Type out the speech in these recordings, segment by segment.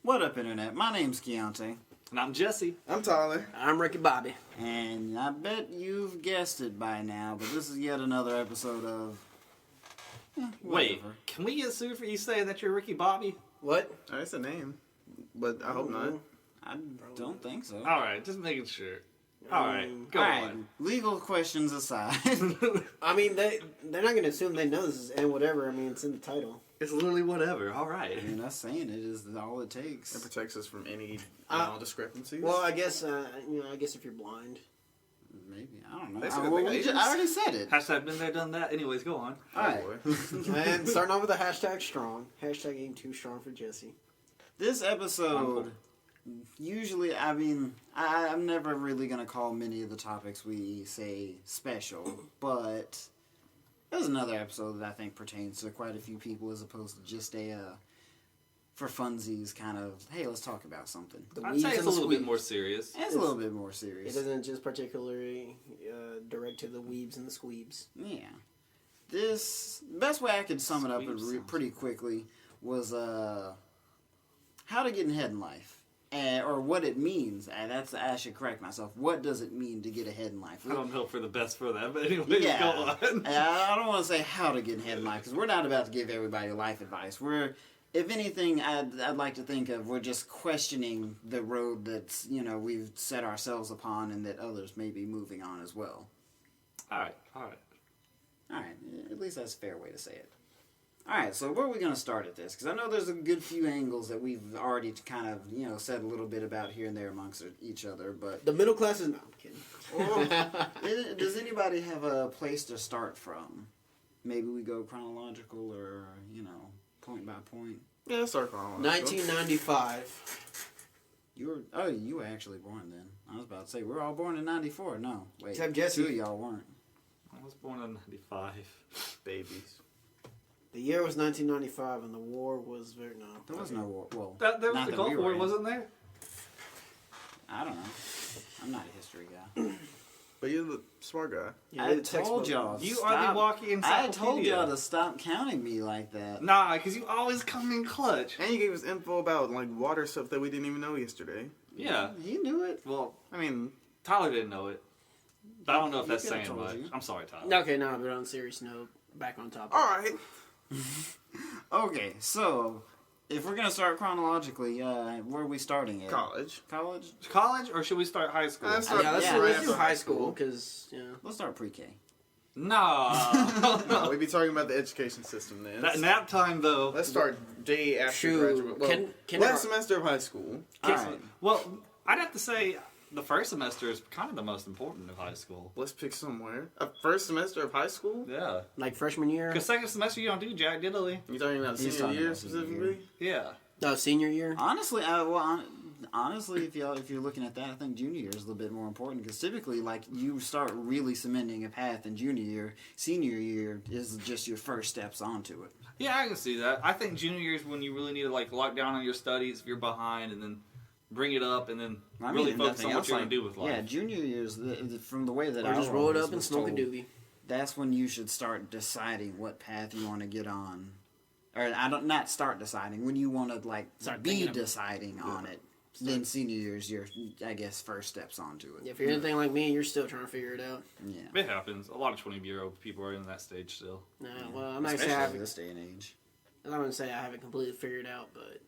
What up, Internet? My name's Keontae. And I'm Jesse. I'm Tyler. I'm Ricky Bobby. And I bet you've guessed it by now, but this is yet another episode of... Wait, can we get sued for you saying that you're Ricky Bobby? What? That's a name, but I hope not. I don't think so. Alright, just making sure. Alright, go Alright, on. legal questions aside. I mean, they're not going to assume they know this is and whatever. I mean, it's in the title. It's literally whatever, alright. I mean, us saying it is all it takes. It protects us from any discrepancies. Well, I guess I guess if you're blind. Maybe. I don't know. They said I, they well, got I already said it. Hashtag been there, done that. Anyways, go on. Alright. And starting off with the hashtag strong. Hashtag ain't too strong for Jesse. This episode, usually, I mean, I'm never really going to call many of the topics we say special, but there's another episode that I think pertains to quite a few people as opposed to just a, for funsies kind of, hey, let's talk about something. I'd say it's a little bit more serious. It's a little bit more serious. It doesn't just particularly direct to the weebs and the squeebs. Yeah. This, best way I could sum it up pretty quickly was how to get ahead in life. Or what it means. I should correct myself. What does it mean to get ahead in life? I don't hope for the best for that, but anyways, Yeah. go on. I don't want to say how to get ahead in life, because we're not about to give everybody life advice. If anything, I'd like to think of, we're just questioning the road that's, we've set ourselves upon and that others may be moving on as well. Alright. Alright, at least that's a fair way to say it. Alright, so where are we going to start at this? Because I know there's a good few angles that we've already kind of, said a little bit about here and there amongst each other, but... The middle class is... No, I'm kidding. Does anybody have a place to start from? Maybe we go chronological or, point by point. Yeah, let's start calling. 1995. You were actually born then. I was about to say, we're all born in 94. No, wait. Except Jesse. Two of y'all weren't. I was born in 95. Babies. The year was 1995, and the war was Vietnam. There was no war. Well, There was not the that Gulf we were War, in. wasn't there? I don't know. I'm not a history guy. But you're the smart guy. I told y'all. You are the walking encyclopedia. I told y'all to stop counting me like that. Nah, because you always come in clutch. And you gave us info about water stuff that we didn't even know yesterday. Yeah. He knew it. Well, I mean, Tyler didn't know it. But I don't know if He that's could've saying told much. you. I'm sorry, Tyler. Okay, no, but on a serious note, back on topic. all right. Okay, so if we're gonna start chronologically, where are we starting at? College. College? College, or should we start high school? Let's Yeah, let's Yeah, let's do after high school, because, Let's start pre-K. Nah. No, we'd be talking about the education system then. That nap time, though. Let's start day after Shoot. graduate. Well, Can last semester of high school. Alright. Well, I'd have to say the first semester is kind of the most important of high school. Let's pick somewhere. A first semester of high school? Yeah. like freshman year? Because second semester you don't do jack diddly. You talking about He's senior talking year about senior specifically? year. Yeah. No, senior year? Honestly, honestly, if you're looking at that, I think junior year is a little bit more important because typically, you start really cementing a path in junior year. Senior year is just your first steps onto it. Yeah, I can see that. I think junior year is when you really need to lock down on your studies if you're behind, and then bring it up, and then really focus on what you're going to do with life. Yeah, junior year is from the way that Or I just roll it always up and was smoke a told, doobie. That's when you should start deciding what path you want to get on. Or not start deciding, when you want to Start be thinking of- deciding on it. Then senior year is your, I guess, first steps onto it. If you're anything like me, you're still trying to figure it out. Yeah. It happens. A lot of 20-year-old people are in that stage still. No, well, I'm not Especially saying I in haven't, this day and age. I'm not going to say I haven't completely figured out, but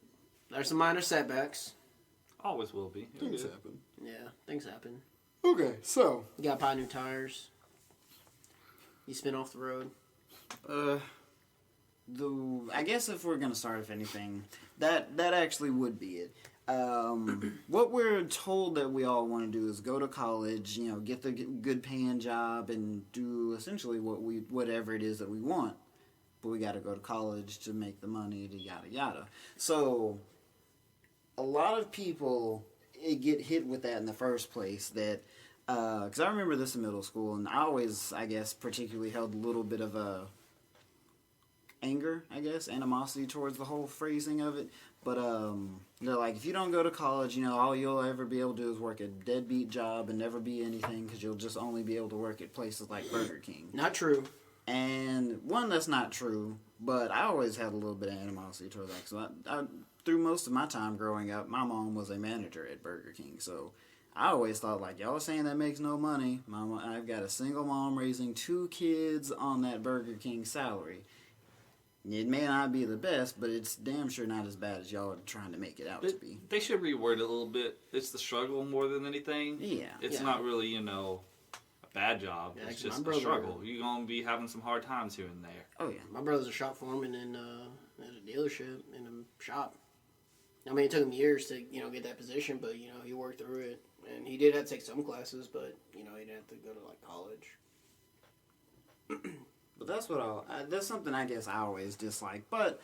there's some minor setbacks. Always will be. It'll Things be. happen. Yeah, things happen. Okay, so You got to buy new tires. You spin off the road. I guess if we're gonna start, if anything, that actually would be it. What we're told that we all want to do is go to college, get the good paying job, and do essentially whatever it is that we want. But we got to go to college to make the money, to yada yada. So a lot of people get hit with that in the first place. That because I remember this in middle school, and I always, I guess, particularly held a little bit of a animosity towards the whole phrasing of it. But they're like, if you don't go to college, all you'll ever be able to do is work a deadbeat job and never be anything because you'll just only be able to work at places like Burger King. Not true. And one, that's not true, but I always had a little bit of animosity towards that. So through most of my time growing up, my mom was a manager at Burger King, so I always thought, like, y'all are saying that makes no money. Mama, I've got a single mom raising 2 kids on that Burger King salary. It may not be the best, but it's damn sure not as bad as y'all are trying to make it out to be. They should reword it a little bit. It's the struggle more than anything. Yeah. It's not really, a bad job. Yeah, it's just a struggle. You're going to be having some hard times here and there. Oh, yeah. My brother's a shop foreman in at a dealership, in a shop. I mean, it took him years to, get that position, but, he worked through it. And he did have to take some classes, but, he didn't have to go to, college. But that's what that's something I guess I always dislike. But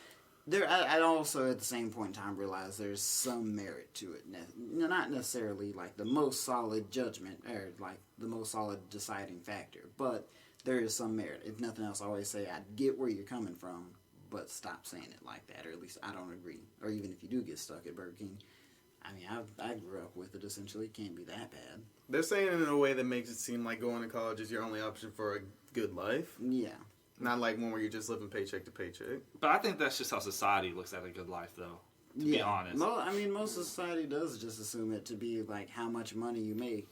I also at the same point in time realize there's some merit to it. Not necessarily like the most solid judgment or like the most solid deciding factor, but there is some merit. If nothing else, I always say I get where you're coming from, but stop saying it like that, or at least I don't agree. Or even if you do get stuck at Burger King, I mean, I grew up with it essentially. It can't be that bad. They're saying it in a way that makes it seem like going to college is your only option for a good life. Yeah. Not like one where you're just living paycheck to paycheck. But I think that's just how society looks at a good life, though, to be honest. Most of society does just assume it to be like how much money you make.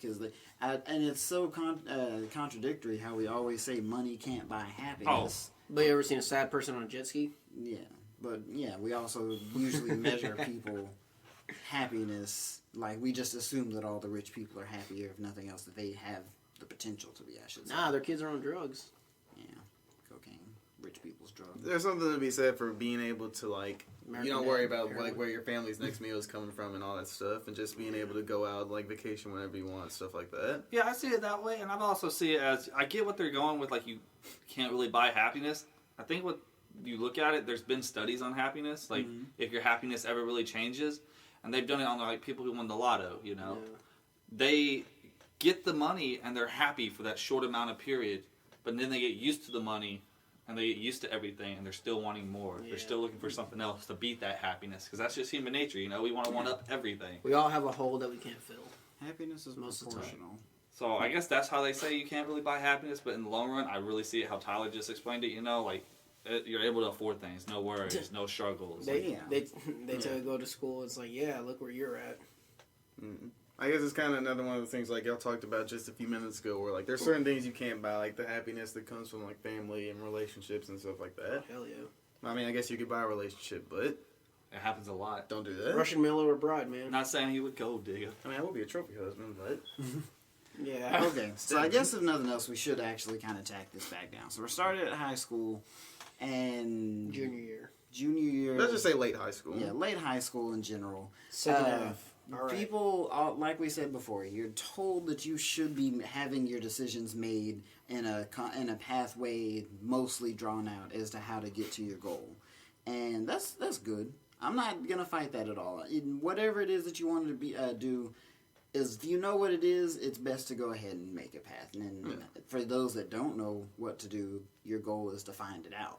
And it's so contradictory how we always say money can't buy happiness. But you ever seen a sad person on a jet ski? Yeah. But, yeah, we also usually measure people happiness. Like, we just assume that all the rich people are happier, if nothing else, that they have the potential to be, I should say. Nah, their kids are on drugs. Yeah. Cocaine. Rich people's drugs. There's something to be said for being able to, like, American you don't worry Dad, about, heroin. like, where your family's next meal is coming from and all that stuff, and just being able to go out, like, vacation whenever you want, stuff like that. Yeah, I see it that way, and I've also see it as, I get what they're going with, like, you can't really buy happiness. I think what you look at it, there's been studies on happiness, like, if your happiness ever really changes, and they've done it on, like, people who won the lotto, Yeah. They get the money, and they're happy for that short amount of period, but then they get used to the money, and they get used to everything, and they're still wanting more. Yeah. They're still looking for something else to beat that happiness, because that's just human nature, we want to one up everything. We all have a hole that we can't fill. Happiness is Most proportional. So I guess that's how they say you can't really buy happiness, but in the long run, I really see it how Tyler just explained it, you're able to afford things, no worries, no struggles. They tell you to go to school, it's like, yeah, look where you're at. Mm-mm. I guess it's kind of another one of the things like y'all talked about just a few minutes ago where like there's certain things you can't buy, like the happiness that comes from like family and relationships and stuff like that. Hell yeah. I mean, I guess you could buy a relationship, but It happens a lot. don't do that. Russian mail order bride, man. Not saying he would go digger. I mean, I would be a trophy husband, but Yeah. Okay, so I guess if nothing else, we should actually kind of tack this back down. So we're started at high school, and Junior year. let's just say late high school. Yeah, late high school in general. Second half. All right. People, like we said before, you're told that you should be having your decisions made in a pathway mostly drawn out as to how to get to your goal, and that's good. I'm not gonna fight that at all. Whatever it is that you want to do, is if you know what it is, it's best to go ahead and make a path. And for those that don't know what to do, your goal is to find it out.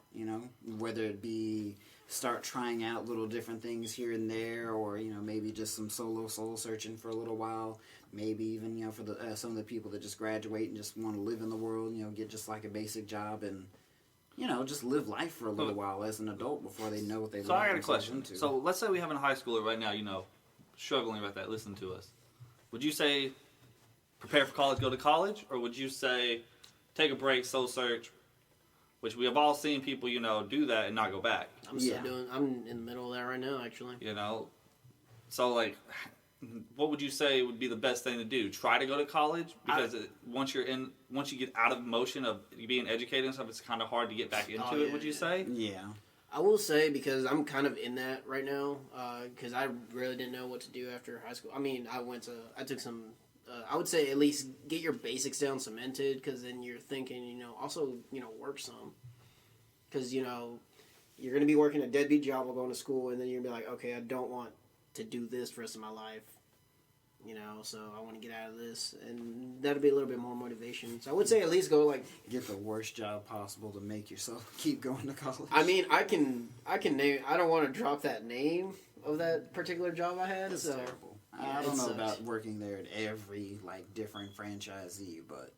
Whether it be start trying out little different things here and there, or maybe just some solo soul searching for a little while. Maybe even for the some of the people that just graduate and just want to live in the world, get just like a basic job and just live life for a little while as an adult before they know what they. So I got a question. So let's say we have a high schooler right now, struggling with that. Listen to us. Would you say prepare for college, go to college, or would you say take a break, soul search? Which we have all seen people, do that and not go back. I'm in the middle of that right now, actually. So like, what would you say would be the best thing to do? Try to go to college because once you get out of motion of being educated and stuff, it's kind of hard to get back into it. Would you say? Yeah. I will say, because I'm kind of in that right now, because I really didn't know what to do after high school. I mean, I took some. I would say at least get your basics down cemented, because then you're thinking, also, work some. Because, you're going to be working a deadbeat job while going to school, and then you're going to be like, okay, I don't want to do this for the rest of my life. So I want to get out of this. And that'll be a little bit more motivation. So I would say at least go, get the worst job possible to make yourself keep going to college. I mean, I can name, I don't want to drop that name, of that particular job I had. It's So terrible. yeah, I it don't know sucks. about working there at every different franchisee, but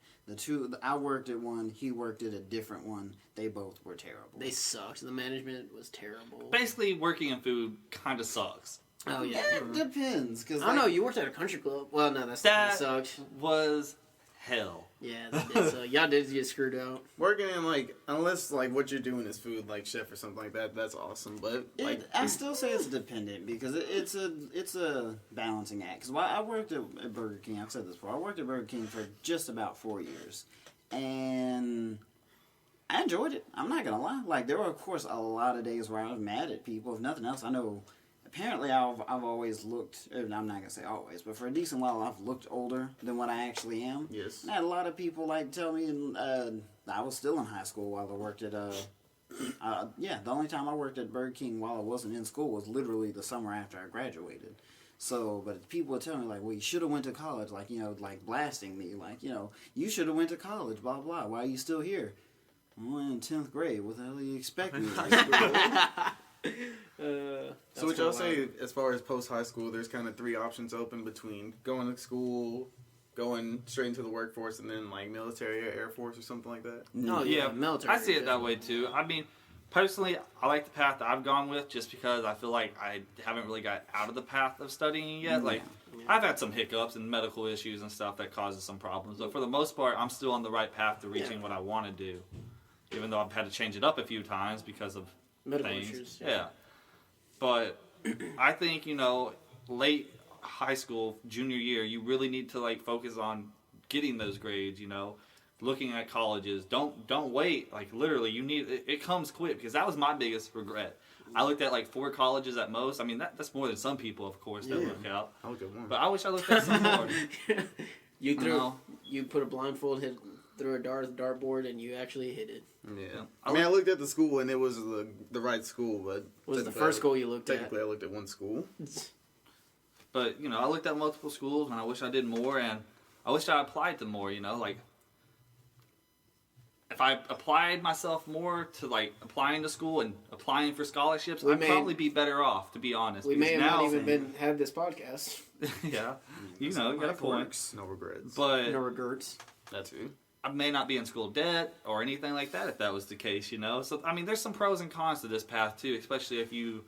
I worked at one, he worked at a different one. They both were terrible. they sucked. The management was terrible. Basically, working in food kind of sucks. Oh yeah. Yeah, it depends. Cause I don't know. You worked at a country club. Well, no, that That sucked. was hell. Yeah, that did suck. Y'all did get screwed out. Working in unless what you're doing is food, like chef or something like that, that's awesome. But I still say it's dependent because it's a balancing act. Because while I worked at Burger King, I've said this before. I worked at Burger King for just about 4 years, and I enjoyed it. I'm not gonna lie. Like there were of course a lot of days where I was mad at people. If nothing else, I know. Apparently, I've always looked. I'm not gonna say always, but for a decent while, I've looked older than what I actually am. yes, And I had a lot of people tell me I was still in high school while I worked at the only time I worked at Burger King while I wasn't in school was literally the summer after I graduated. So, but people would tell me well, you should have went to college, blasting me, you should have went to college, blah blah. Why are you still here? I'm in 10th grade. What the hell do you expect me to do? So would y'all say, as far as post high school, there's kind of 3 options open between going to school, going straight into the workforce, and then military or Air Force or something like that? Oh yeah, military. I see it that way too. I mean, personally, I like the path that I've gone with just because I feel like I haven't really got out of the path of studying yet. I've had some hiccups and medical issues and stuff that causes some problems, but for the most part, I'm still on the right path to reaching what I want to do. Even though I've had to change it up a few times because of Medical things. issues. Yeah. But I think, late high school, junior year, you really need to focus on getting those grades, looking at colleges. Don't wait. Literally, you need it comes quick because that was my biggest regret. I looked at 4 colleges at most. I mean, that's more than some people, of course, that look out. I look at one. But I wish I looked at some more. You put a blindfold, threw a dart at the dartboard, and you actually hit it. Yeah. I mean, I looked at the school, and it was the right school, but... Was the first school you looked at? Technically, I looked at one school. But, I looked at multiple schools, and I wish I did more, and I wish I applied to more, if I applied myself more to, applying to school and applying for scholarships, I'd probably be better off, to be honest. We may have now, not even had this podcast. yeah. You got a point. No regrets. But No regrets. That too. I may not be in school debt or anything like that if that was the case, So, I mean, there's some pros and cons to this path, too, especially if you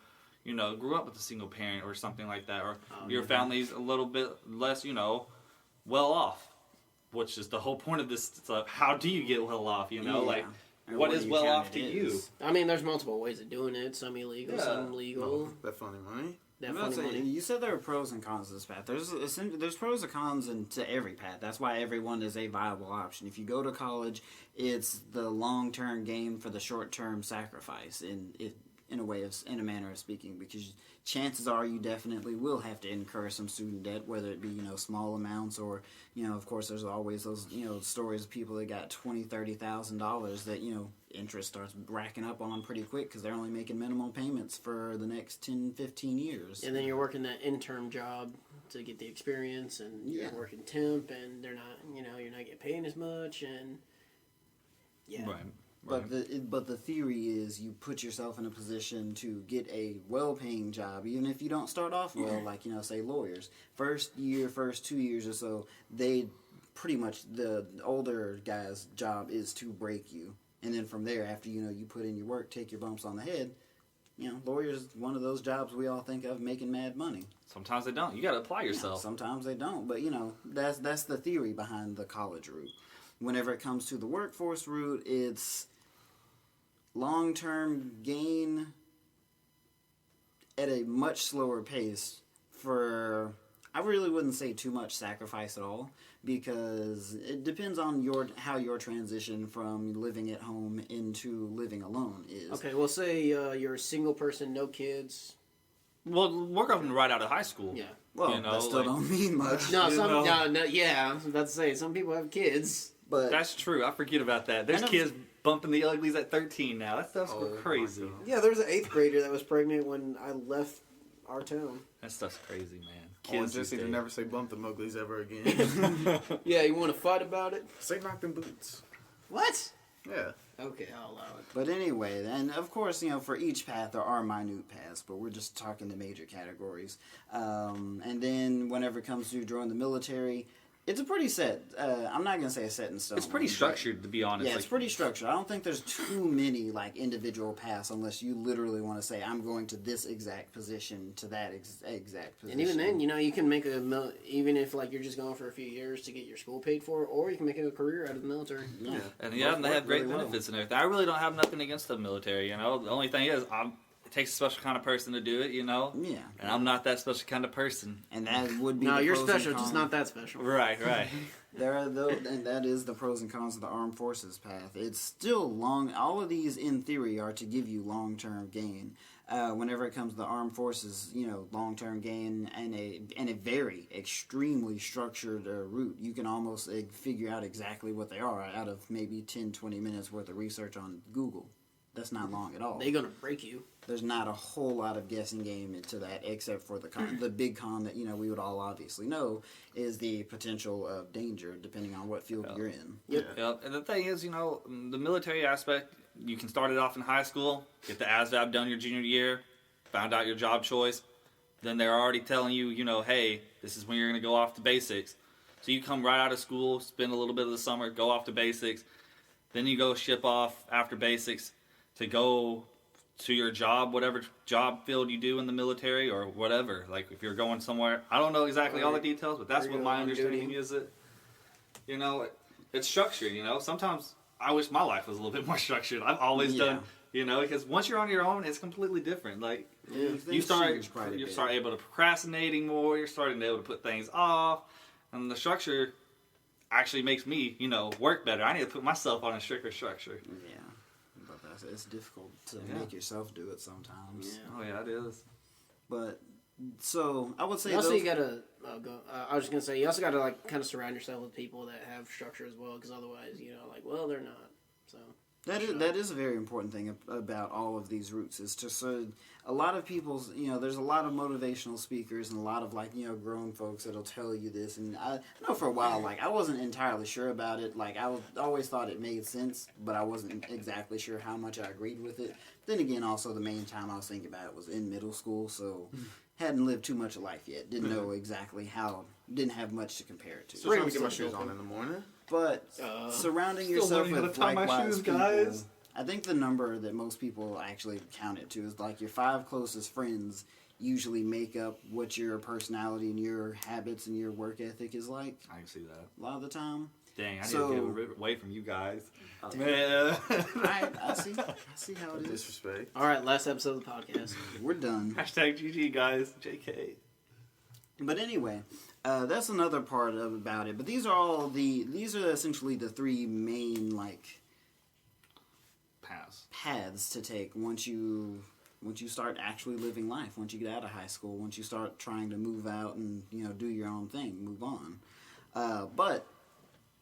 grew up with a single parent or something like that, or your family's a little bit less, well off, which is the whole point of this. It's how do you get well off, Or what is you well count off it to you? is. I mean, there's multiple ways of doing it. Some illegal, some legal. That funny money. That I'm about funny to say, money. you said there are pros and cons to this path. There's pros and cons to every path. That's why everyone is a viable option. If you go to college, it's the long-term gain for the short-term sacrifice in a manner of speaking, because chances are you definitely will have to incur some student debt, whether it be small amounts or of course there's always those stories of people that got $20,000-$30,000 that interest starts racking up on them pretty quick because they're only making minimum payments for the next 10-15 years. And then you're working that intern job to get the experience, and you're working temp, and they're not, you're not getting paid as much, and Right. But the theory is you put yourself in a position to get a well-paying job, even if you don't start off well, say lawyers. First 2 years or so, they pretty much, the older guy's job is to break you. And then from there, after you put in your work, take your bumps on the head, lawyers, one of those jobs we all think of making mad money. Sometimes they don't. You got to apply yourself. Sometimes they don't, but that's the theory behind the college route. Whenever it comes to the workforce route, it's long-term gain at a much slower pace for, I really wouldn't say too much sacrifice at all, because it depends on how your transition from living at home into living alone is. okay, well, say you're a single person, no kids. Well, we're going right out of high school. Yeah. Well, that still don't mean much. No, know. yeah, I was about to say, some people have kids. But That's true. I forget about that. There's kids bumping the uglies at 13 now. That stuff's crazy. my God. Yeah, there was an 8th grader that was pregnant when I left our town. That stuff's crazy, man. I want Kids Jesse these to days. never say bump the Muglies ever again. Yeah, you want to fight about it? Say knock them boots. What? Yeah. Okay, I'll allow it. But anyway, and of course, for each path there are minute paths, but we're just talking the major categories. And then whenever it comes to join the military, it's a pretty set. I'm not gonna say a set in stone. It's pretty but- structured, to be honest. Yeah, it's pretty structured. I don't think there's too many individual paths unless you literally want to say I'm going to this exact position to that exact position. And even then, you can make even if you're just going for a few years to get your school paid for, or you can make a career out of the military. yeah, And Both they work have great really well. benefits and everything. I really don't have nothing against the military. The only thing is, it takes a special kind of person to do it. Yeah, And I'm not that special kind of person. and that would be No, the you're pros and special, just cons. not that special. Right. There are and that is the pros and cons of the armed forces path. It's still long. All of these, in theory, are to give you long-term gain. Whenever it comes to the armed forces, long-term gain and a very extremely structured route, you can almost figure out exactly what they are out of maybe 10, 20 minutes worth of research on Google. That's not long at all. They're gonna break you. There's not a whole lot of guessing game into that, except for the big con that we would all obviously know is the potential of danger, depending on what field you're in. Yep. And the thing is, the military aspect, you can start it off in high school, get the ASVAB done your junior year, found out your job choice. Then they're already telling you, hey, this is when you're going to go off to basics. So you come right out of school, spend a little bit of the summer, go off to basics. Then you go ship off after basics to go to your job, whatever job field you do in the military or whatever. Like if you're going somewhere, I don't know exactly all the details, but that's Or what you're my on understanding duty. is. It's structured. Sometimes I wish my life was a little bit more structured. I've always done, because once you're on your own, it's completely different. Like you Things start change quite a bit. able to procrastinating more. You're starting to be able to put things off, and the structure actually makes me, work better. I need to put myself on a stricter structure. Yeah, but it's difficult to Yeah. make yourself do it sometimes. Yeah. Oh yeah, it is. But so I would say Also, those, you gotta go. I was just gonna say, you also gotta kind of surround yourself with people that have structure as well, because otherwise, well, they're not. So that is a very important thing about all of these routes is to a lot of people's there's a lot of motivational speakers and a lot of grown folks that'll tell you this, and I know for a while I wasn't entirely sure about it. Always thought it made sense, but I wasn't exactly sure how much I agreed with it. Then again, also the main time I was thinking about it was in middle school, so hadn't lived too much of life yet. Didn't know exactly didn't have much to compare it to. Still trying to get my shoes on in the morning. But surrounding Still yourself learning how with to tie my likewise shoes, people, guys. I think the number that most people actually count it to is your 5 closest friends usually make up what your personality and your habits and your work ethic is like I can see that. a lot of the time. Dang, I need So- to get away from you guys. I see how it is. Disrespect. all right, last episode of the podcast. We're done. Hashtag GG, guys. JK. But anyway, that's another part about it. But these are essentially the 3 main Pass. paths to take once you start actually living life, once you get out of high school, once you start trying to move out and do your own thing, move on. But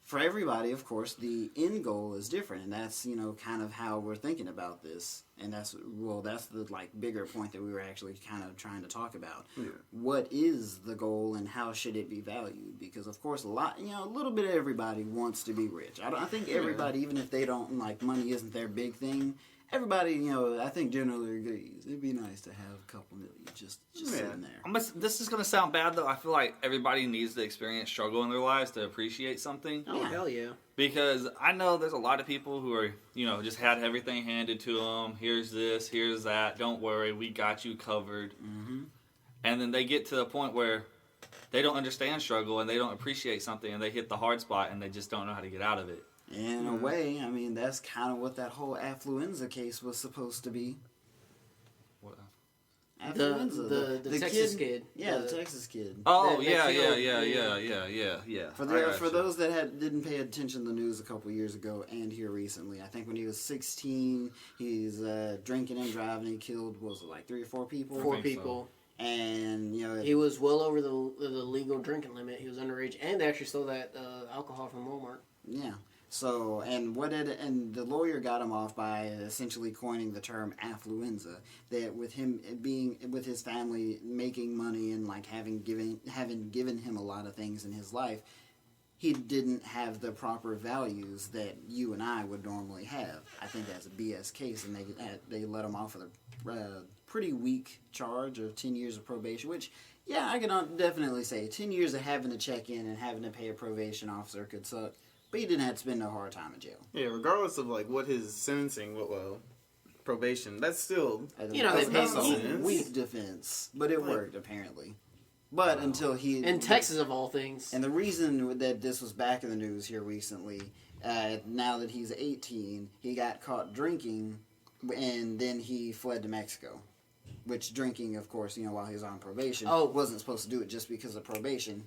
for everybody, of course, the end goal is different, and that's kind of how we're thinking about this, and that's the bigger point that we were actually kind of trying to talk about. Yeah. What is the goal, and how should it be valued? Because of course, a little bit of everybody wants to be rich. I think everybody, even if they don't money isn't their big thing. Everybody, I think generally agrees. It'd be nice to have a couple million just sitting there. This is going to sound bad, though. I feel like everybody needs to experience struggle in their lives to appreciate something. Oh hell yeah! Because I know there's a lot of people who are, just had everything handed to them. Here's this, here's that. Don't worry, we got you covered. Mm-hmm. And then they get to the point where they don't understand struggle and they don't appreciate something and they hit the hard spot and they just don't know how to get out of it. In a way, that's kind of what that whole affluenza case was supposed to be. What? Affluenza, The Texas kid. Yeah, the Texas kid. Oh, That yeah. For those that didn't pay attention to the news a couple years ago and here recently, I think when he was 16, he's drinking and driving. He killed 3 or 4 people. 4 think so. people. And He was well over the legal drinking limit. He was underage, and they actually stole that alcohol from Walmart. yeah. So, and the lawyer got him off by essentially coining the term affluenza. That with him with his family making money and having given him a lot of things in his life, he didn't have the proper values that you and I would normally have. I think that's a BS case, and they let him off with a pretty weak charge of 10 years of probation, which, yeah, I can definitely say 10 years of having to check in and having to pay a probation officer could suck, but he didn't have to spend no hard time in jail. Yeah, regardless of like what his sentencing, probation, that's still You know, they that's pay a weak defense, but it worked apparently. But until he in Texas of all things. and the reason that this was back in the news here recently, now that he's 18, he got caught drinking, and then he fled to Mexico. Which drinking, of course, while he was on probation, wasn't supposed to do it just because of probation,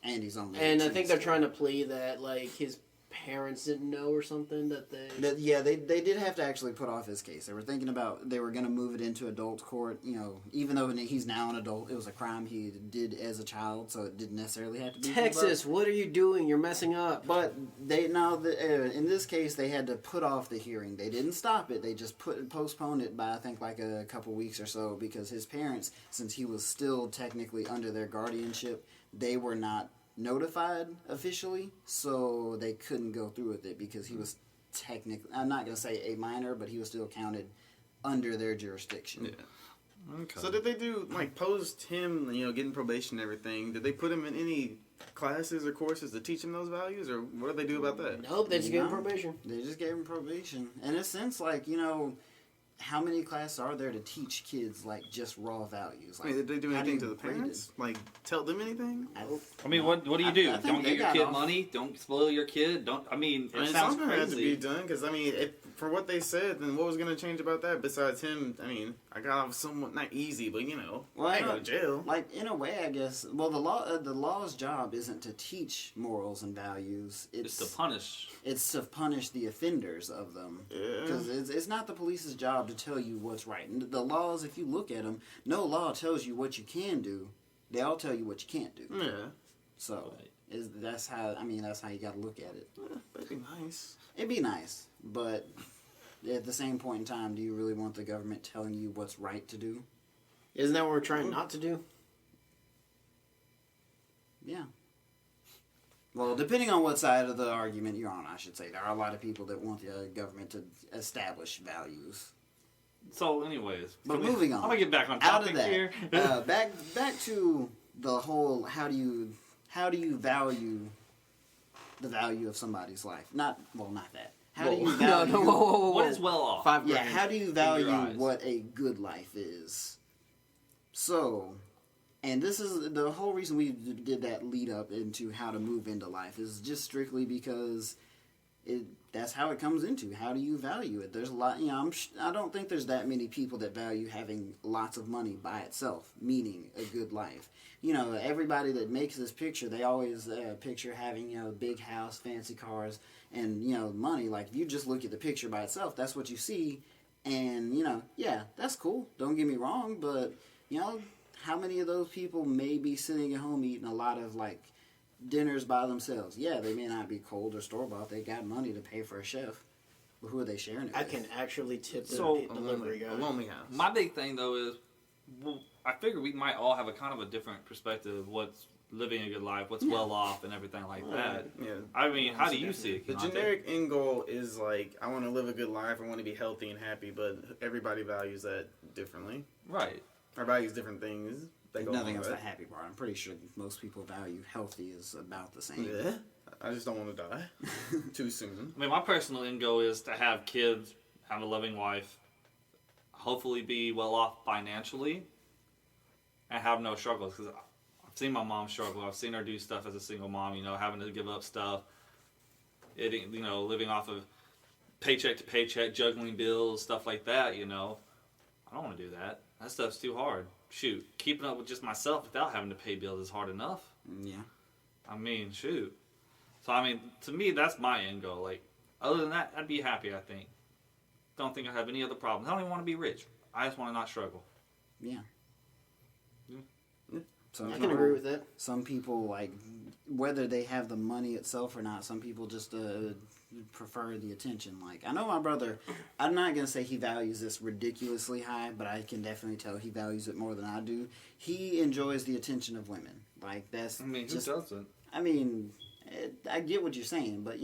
and he's only. And I 18, think they're trying to plead that like his parents didn't know or something that they. They did have to actually put off his case. They were thinking about they were going to move it into adult court. Even though he's now an adult, it was a crime he did as a child, so it didn't necessarily have to be Texas, what are you doing? You're messing up. But in this case, they had to put off the hearing. They didn't stop it. They just postponed it by I think like a couple weeks or so because his parents, since he was still technically under their guardianship, they were not notified officially, so they couldn't go through with it because he was technically, I'm not going to say a minor, but he was still counted under their jurisdiction. Yeah. Okay. So did they do, like, post him, getting probation and everything, did they put him in any classes or courses to teach him those values, or what did they do about that? Nope, they just gave him probation. They just gave him probation. In a sense, like, how many classes are there to teach kids, like, just raw values? Like, Did they do how anything to you the grade parents? Like, tell them anything? I mean, what do you do? I think Don't they give your got kid off. money. Don't spoil your kid. Don't. I mean, it sounds something had to be crazy. done, because, for what they said, then what was going to change about that besides him? I got off somewhat, not easy, but, Well, I go to jail. Like, in a way, I guess, well, the law's job isn't to teach morals and values. It's to punish. It's to punish the offenders of them. Yeah. Because it's not the police's job to tell you what's right. And the laws, if you look at them, no law tells you what you can do. They all tell you what you can't do. Yeah. So, that's how you got to look at it. That'd be nice. It'd be nice, but at the same point in time, do you really want the government telling you what's right to do? Isn't that what we're trying not to do? Yeah. Well, depending on what side of the argument you're on, I should say. There are a lot of people that want the government to establish values. So, anyways, But moving on. I'm gonna get back on Out of topic that, here. back to the whole how do you value the value of somebody's life? Not that. How do you value whoa. What is well off? $5 Yeah, grand. how do you your value eyes. what a good life is? So, and this is the whole reason we did that lead up into how to move into life is just strictly because that's how it comes into. How do you value it? There's a lot, I don't think there's that many people that value having lots of money by itself, meaning a good life. Everybody that makes this picture, they always picture having, big house, fancy cars, and, money. Like, if you just look at the picture by itself, that's what you see. And, yeah, that's cool. Don't get me wrong, but, how many of those people may be sitting at home eating a lot of, like, dinners by themselves? Yeah, they may not be cold or store-bought. They got money to pay for a chef. But who are they sharing it I with? can actually tip the So, delivery guy. A lonely house. My big thing though is, well, I figure we might all have a kind of a different perspective of what's living a good life, what's well off, and everything like that. Yeah. I mean, how do you see it? The Keontae? generic end goal is like, I want to live a good life, I want to be healthy and happy, but everybody values that differently. Right. Or values different things. They go Nothing along else with the that. happy part. I'm pretty sure most people value healthy is about the same. Yeah. I just don't want to die too soon. I mean, my personal end goal is to have kids, have a loving wife, hopefully be well off financially, and have no struggles. Because I've seen my mom struggle. I've seen her do stuff as a single mom. Having to give up stuff. Living off of paycheck to paycheck, juggling bills, stuff like that. I don't want to do that. That stuff's too hard. Shoot, keeping up with just myself without having to pay bills is hard enough. Yeah. I mean, shoot. So, to me, that's my end goal. Like, other than that, I'd be happy, I think. Don't think I have any other problems. I don't even want to be rich. I just want to not struggle. Yeah. Some I people, can agree with that. Some people, like, whether they have the money itself or not, some people just prefer the attention. Like, I know my brother, I'm not going to say he values this ridiculously high, but I can definitely tell he values it more than I do. He enjoys the attention of women. Like, that's Who just, doesn't? I get what you're saying, but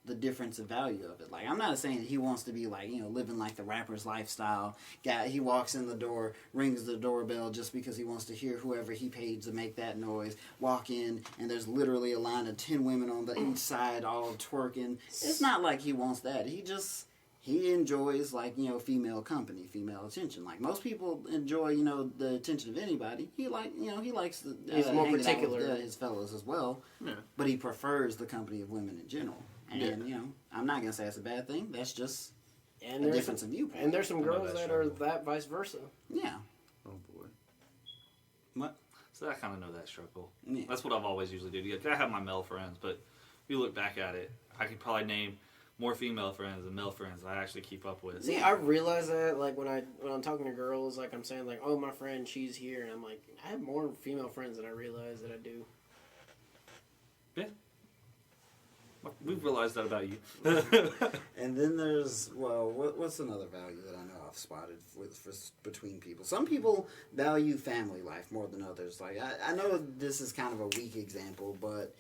the difference of value of it. Like, I'm not saying that he wants to be like, living like the rapper's lifestyle. Guy, he walks in the door, rings the doorbell just because he wants to hear whoever he paid to make that noise. Walk in, and there's literally a line of 10 women on each side all twerking. It's not like he wants that. He enjoys, like, female company, female attention. Like, most people enjoy, the attention of anybody. He likes the, He's more hanging out particular. with, his fellows as well. Yeah. But he prefers the company of women in general. And, I'm not going to say it's a bad thing. That's just And a there's difference of viewpoint. and there's some I know girls that that are struggle. that vice versa. Yeah. Oh boy. What? So I kind of know that struggle. Yeah. That's what I've always usually do. I have my male friends, but if you look back at it, I could probably name more female friends than male friends I actually keep up with. See, I realize that like when I'm talking to girls, like I'm saying like, oh, my friend, she's here, and I'm like, I have more female friends than I realize that I do. We've realized that about you. And then there's, what's another value that I know I've spotted between people? Some people value family life more than others. Like, I know this is kind of a weak example, but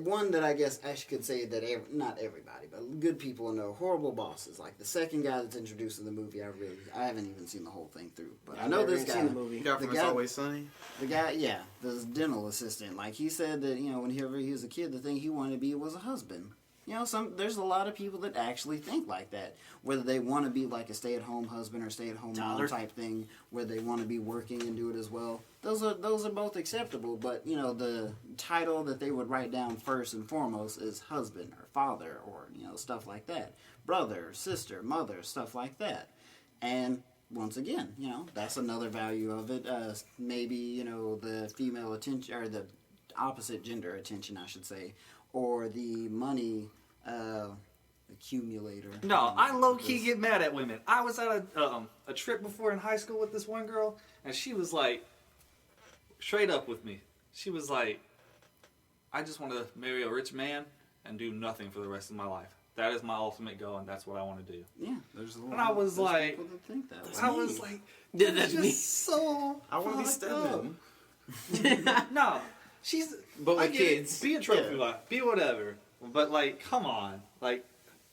one that I guess I could say that not everybody, but good people know. Horrible Bosses. Like, the second guy that's introduced in the movie, I haven't even seen the whole thing through. But I know I've this never guy. seen the movie. You got The from It's guy- Always Sunny. The guy, yeah, the dental assistant. Like, he said that, whenever he was a kid, the thing he wanted to be was a husband. There's a lot of people that actually think like that. Whether they want to be like a stay-at-home husband or stay-at-home mom Tyler. type thing, where they want to be working and do it as well. Those are both acceptable, but, the title that they would write down first and foremost is husband or father or, stuff like that. Brother, sister, mother, stuff like that. And once again, that's another value of it. Maybe, the female attention, or the opposite gender attention, I should say, or the money accumulator. No, I low key get mad at women. I was at a trip before in high school with this one girl, and she was like, straight up with me. She was like, I just want to marry a rich man and do nothing for the rest of my life. That is my ultimate goal, and that's what I want to do. Yeah, there's a lot. And I was there's like- people that think that way. I was like, Yeah, that's just me. so. I want to be fucked Stedman. up. No, she's. But I with get it. kids. Be a trophy Yeah. wife. Be whatever. But like, come on. Like,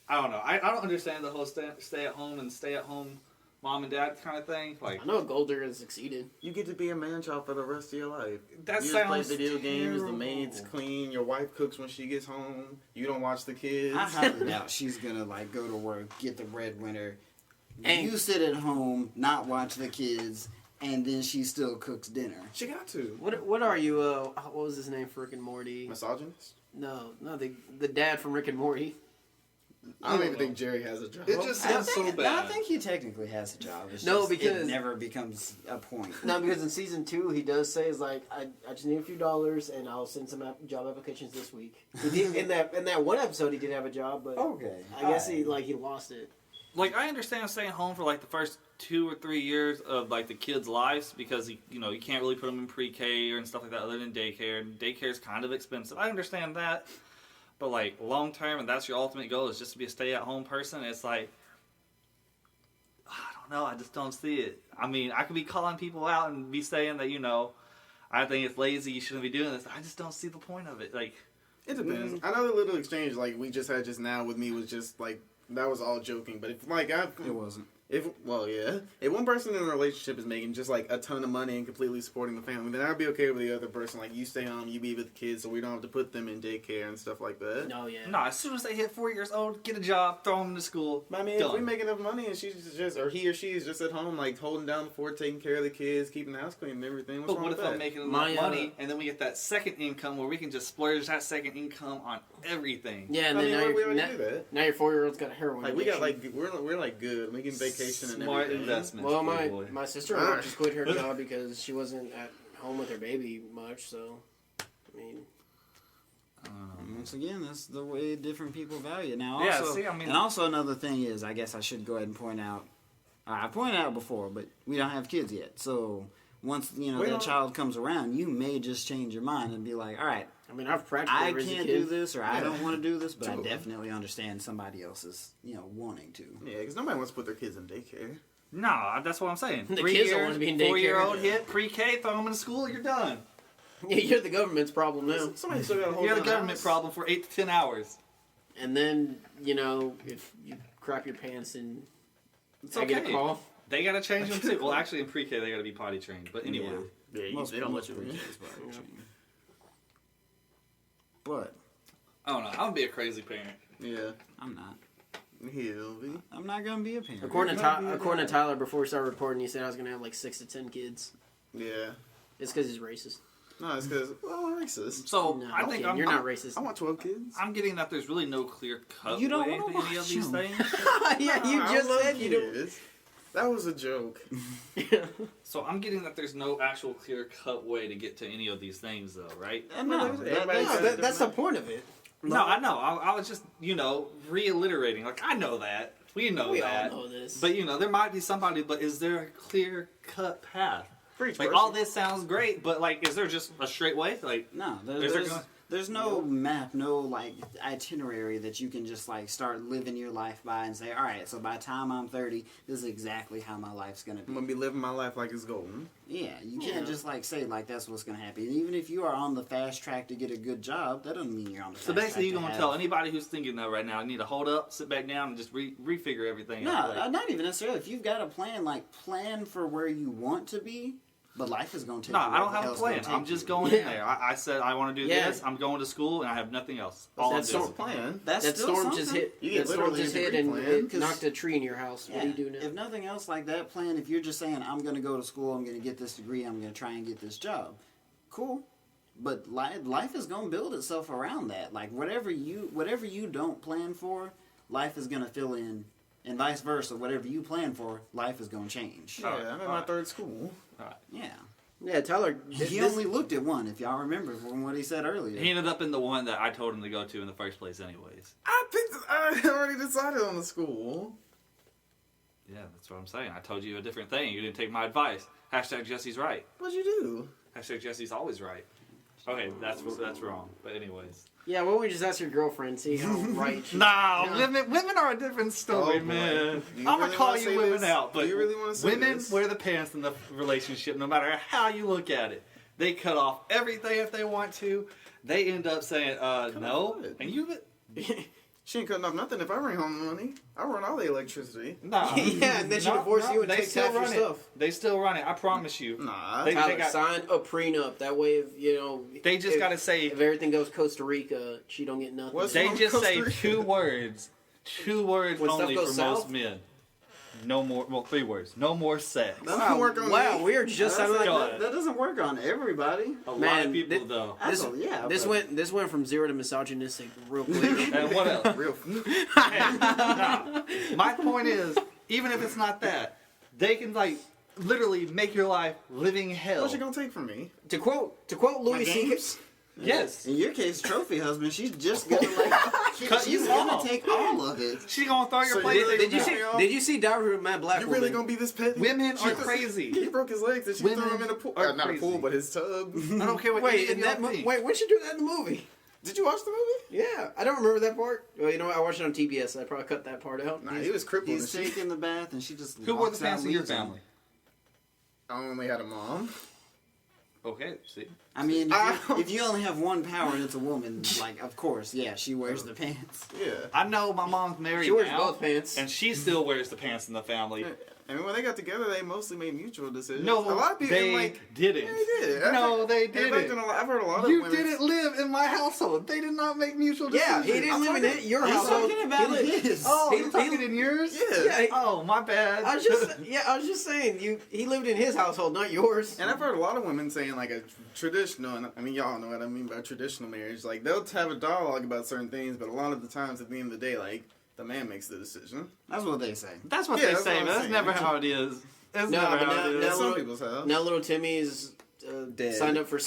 I don't know. I don't understand the whole stay at home mom and dad kind of thing. Like, I know a gold digger has succeeded. You get to be a man child for the rest of your life. that You just play sounds video games, the terrible. maid's clean, your wife cooks when she gets home, you don't watch the kids. I highly doubt she's gonna like go to work, get the breadwinner, And- you sit at home, not watch the kids, and then she still cooks dinner. She got to. What are you? What was his name for Rick and Morty? Misogynist? No, the dad from Rick and Morty. I don't even think Jerry has a job. It just I sounds so think, bad. I think he technically has a job. It's No, just, because- it never becomes a point. No, because in season 2 he does say is like I just need a few dollars and I'll send some job applications this week. He did, in that one episode he did have a job, but Okay, I guess he lost it. Like, I understand staying home for like the first 2 or 3 years of like the kids' lives because you can't really put them in pre-K and stuff like that other than daycare. And daycare is kind of expensive. I understand that, but like long term, and that's your ultimate goal is just to be a stay-at-home person. It's like, I don't know. I just don't see it. I mean, I could be calling people out and be saying that I think it's lazy. You shouldn't be doing this. I just don't see the point of it. Like, It depends. I know the little exchange like we just had just now with me was just like that was all joking. But if like it wasn't. if one person in a relationship is making just like a ton of money and completely supporting the family, then I'd be okay with the other person. Like you stay home, you be with the kids, so we don't have to put them in daycare and stuff like that. No, yeah. no, as soon as they hit 4 years old, get a job, throw them into school. But I mean, if done. we make enough money and she's just, or he or she is just at home, like holding down the fort, taking care of the kids, keeping the house clean and everything, what's But wrong what with if that? I'm making enough My, money and then we get that second income where we can just splurge that second income on everything? Yeah, and I then mean, now, we you're, already now, do that. now your 4-year-old's got a heroin Like we got addiction. like we're like good, making vacation and Smart everything. investments. Well, Playboy. my sister just quit her job because she wasn't at home with her baby much. So, I mean, Once again, that's the way different people value it. Now, Yeah, also, see, I mean- and also another thing is, I guess I should go ahead and point out. I pointed out before, but we don't have kids yet. So once We that don't- child comes around, you may just change your mind and be like, all right, I mean, I've practically I raised a can't kid. do this, or I Yeah. don't want to do this, but I Totally. definitely understand somebody else's, wanting to. Yeah, because nobody wants to put their kids in daycare. No, that's what I'm saying. The kids don't want to be in daycare. 4-year-old Yeah. hit pre-K, throw them in school, you're done. Yeah, you're the government's problem now. Somebody still got to hold You have a down the government house. problem for 8 to 10 hours. And then, if you crap your pants and It's I get a okay. call. They gotta change them too. Well, actually, in pre-K they gotta be potty trained. But anyway, Yeah. Yeah, Most they don't let most you pre-K in. is probably cheating. But I don't know. I'm gonna be a crazy parent. Yeah, I'm not. he'll be. I'm not gonna be a parent. According to Tyler, before we started recording, he said I was gonna have like 6 to 10 kids. Yeah. It's because he's racist. No, it's because I'm racist. So No, I think you're not racist. I want 12 kids. I'm getting that there's really no clear cut You don't way to wanna any of watch these them. things. Yeah, you I just love said you don't. kids. That was a joke. So I'm getting that there's no actual clear cut way to get to any of these things, though, right? No, Everybody No, said that's the point of it. No, I know. I was just reiterating. Like I know that we know We that, all know this. but there might be somebody. But is there a clear cut path? For each Like person. all this sounds great, but like, is there just a straight way? Like, No, Is there there's no map, no like itinerary that you can just like start living your life by and say, all right, so by the time I'm 30, this is exactly how my life's gonna I'm be. gonna be living my life like it's golden. Yeah, you can't just like say like that's what's gonna happen. Even if you are on the fast track to get a good job, that doesn't mean you're on the. so fast basically, track you're to gonna have- tell anybody who's thinking that right now, I need to hold up, sit back down, and just refigure everything. No, out. Like, not even necessarily. If you've got a plan, like plan for where you want to be, but life is gonna take. no, you I where don't the have a hell's gonna plan. take I'm just you. going Yeah. in there. I said I want to do Yeah. this. I'm going to school, and I have nothing else. All That's I'm That's doing. the plan. That's That still storm just something. hit. You That get storm literally just a hit degree and plan, it 'cause- knocked a tree in your house. What are you doing now? If nothing else, like that plan, if you're just saying, I'm going to go to school, I'm going to get this degree, I'm going to try and get this job, cool. But life is going to build itself around that. Like whatever you don't plan for, life is going to fill in, and vice versa. Whatever you plan for, life is going to change. Yeah, Alright, I'm in my alright. third school. Yeah. Yeah, Tyler. He only looked at one, if y'all remember from what he said earlier. He ended up in the one that I told him to go to in the first place, anyways. I already decided on the school. Yeah, that's what I'm saying. I told you a different thing. You didn't take my advice. Hashtag Jesse's right. What'd you do? Hashtag Jesse's always right. Okay, that's wrong. But anyways. Yeah, why don't we just ask your girlfriend, see how right she Nah, Yeah. women are a different story, Oh, boy. man. Do I'm you gonna really call wanna you say women this? out, but Do you really wanna say women this? wear the pants in the relationship, no matter how you look at it. They cut off everything if they want to. They end up saying, no. off it. And you, She ain't cutting off nothing if I bring home the money. I run all the electricity. nah. Yeah, and then she divorced you and they takes still half your run it. stuff. They still run it. I promise you. Nah. They- Tyler, got- sign a prenup. That way, if They just if- gotta say. if everything goes Costa Rica, she don't get nothing. What's They wrong just with say Costa Rica? 2 words. 2 words When stuff only for goes most south? men. No more. Well, 3 words. No more sex. That don't work on wow, me. we're just That's sounding not- like God. that doesn't work on everybody. A lot Man, of people, thi- though. This, Yeah, this but- went from 0 to misogynistic real quick. And what else? Real. Nah. My point is, even if it's not that, they can like literally make your life living hell. What's she gonna take from me? to quote Louis C.K. games? Yes. In your case, trophy husband, she's just gonna like Cut she's you gonna off. take all of it. She gonna throw your So PlayStation. Did you out. see? Did you see Diary of a Mad Black You Woman? really gonna be this petty? Women are She- crazy. He broke his legs and she Women threw him in a pool. are Not a crazy. pool, but his tub. I don't care what Wait, any in of that y'all think. wait, when she do that in the movie? Did you watch the movie? Yeah, I don't remember that part. Well, you know what? I watched it on TBS. So I probably cut that part out. Nah, he was crippled. He's and she, taking the bath and she just Who wore the walks pants out in your leaves him. family? I only had a mom. Okay, see. I mean, Ow. if you only have one power and it's a woman, like of course, yeah, she wears the pants. Yeah. I know my mom's married She wears now, both pants. and she still wears the pants in the family. I mean, when they got together, they mostly made mutual decisions. No, a lot of people they like. didn't. Yeah, they did. No, they In fact, didn't. I've heard a lot of You women. didn't live in my household. They did not make mutual Yeah, decisions. he didn't live in your He's household. talking about He lived- his. Oh, He- you're talking he- in yours? Yeah. Yeah, Oh, my bad. I was just saying, he lived in his household, not yours. And I've heard a lot of women saying like a traditional, and I mean y'all know what I mean by traditional marriage. Like they'll have a dialogue about certain things, but a lot of the times at the end of the day, like the man makes the decision. That's what they say. That's what Yeah, they that's say, what I'm man. That's saying. never how it is. That's No, never but how it is. now- Some little- people's have. Now little Timmy's Dead. signed up for.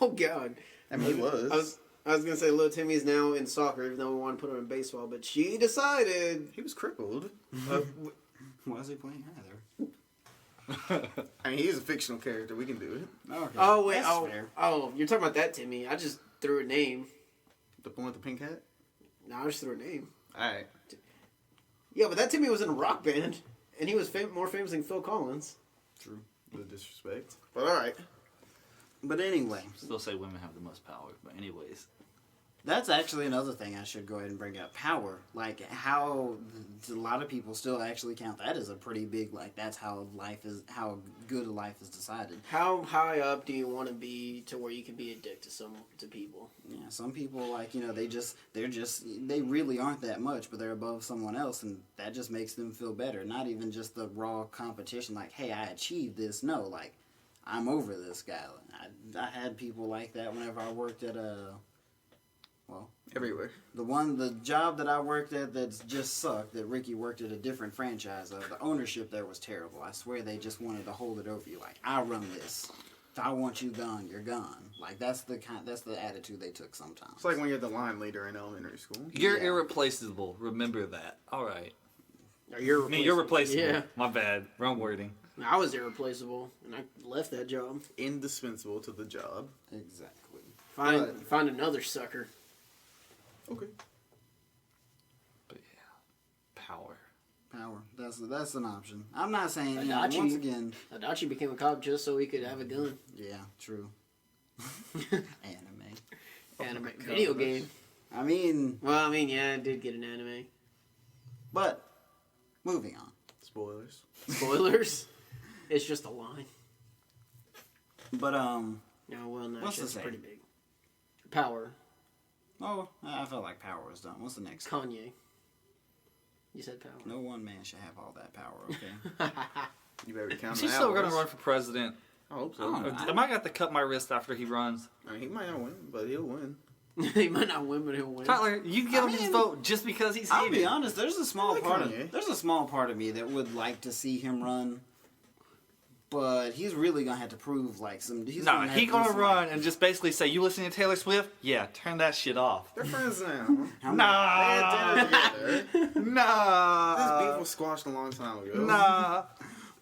Oh God. I mean, he was. I was gonna say little Timmy's now in soccer, even though we want to put him in baseball, but she decided. He was crippled. Why is he playing either? I mean, he's a fictional character. We can do it. Okay. Oh wait, That's fair. you're talking about that Timmy? I just threw a name. The one with the pink hat. No, I just threw a name. All right. Yeah, but that Timmy was in a rock band, and he was more famous than Phil Collins. True. The disrespect. But all right. But anyway, Still say women have the most power. But anyways. that's actually another thing I should go ahead and bring up. Power. Like, how a lot of people still actually count that as a pretty big, like, that's how good a life is decided. How high up do you want to be to where you can be a dick to people? Yeah, some people, like, they really aren't that much, but they're above someone else, and that just makes them feel better. Not even just the raw competition, like, hey, I achieved this. No, like, I'm over this guy. I had people like that whenever I worked at Everywhere. the job that I worked at that's just sucked, that Ricky worked at a different franchise of, the ownership there was terrible. I swear they just wanted to hold it over you. Like, I run this. If I want you gone, you're gone. Like, that's the attitude they took sometimes. It's like when you're the line leader in elementary school. You're Yeah. irreplaceable. Remember that. All right. You're You're replaceable. Yeah. My bad. Wrong wording. I was irreplaceable, and I left that job. Indispensable to the job. Exactly. Find another sucker. Okay. But yeah. Power. Power. That's an option. I'm not saying, Adachi. once again, Adachi became a cop just so he could have a gun. yeah, true. Anime. God. Video game. I mean, Well, I mean, yeah, I did get an anime. but, moving on. Spoilers. Spoilers. It's just a line. But, No, well, no, What's the it's same? pretty big. Power. oh, I felt like power was done. What's the next? Kanye. You said power. No one man should have all that power, okay? You better count Is the he still going to hours. run for president? I hope so. I don't know. Am I got to cut my wrist after he runs? I mean, he might not win, but he'll win. He might not win, but he'll win. Tyler, you give I him his mean, vote just because he's I'll be hated. honest, there's a small I like part Kanye. of there's a small part of me that would like to see him run, but he's really gonna have to prove like some. He's Nah, have he to gonna do some, run and just basically say, "You listening to Taylor Swift? Yeah, turn that shit off." They're friends now. How Nah, They had dinner together. This nah, beef was squashed a long time ago. nah.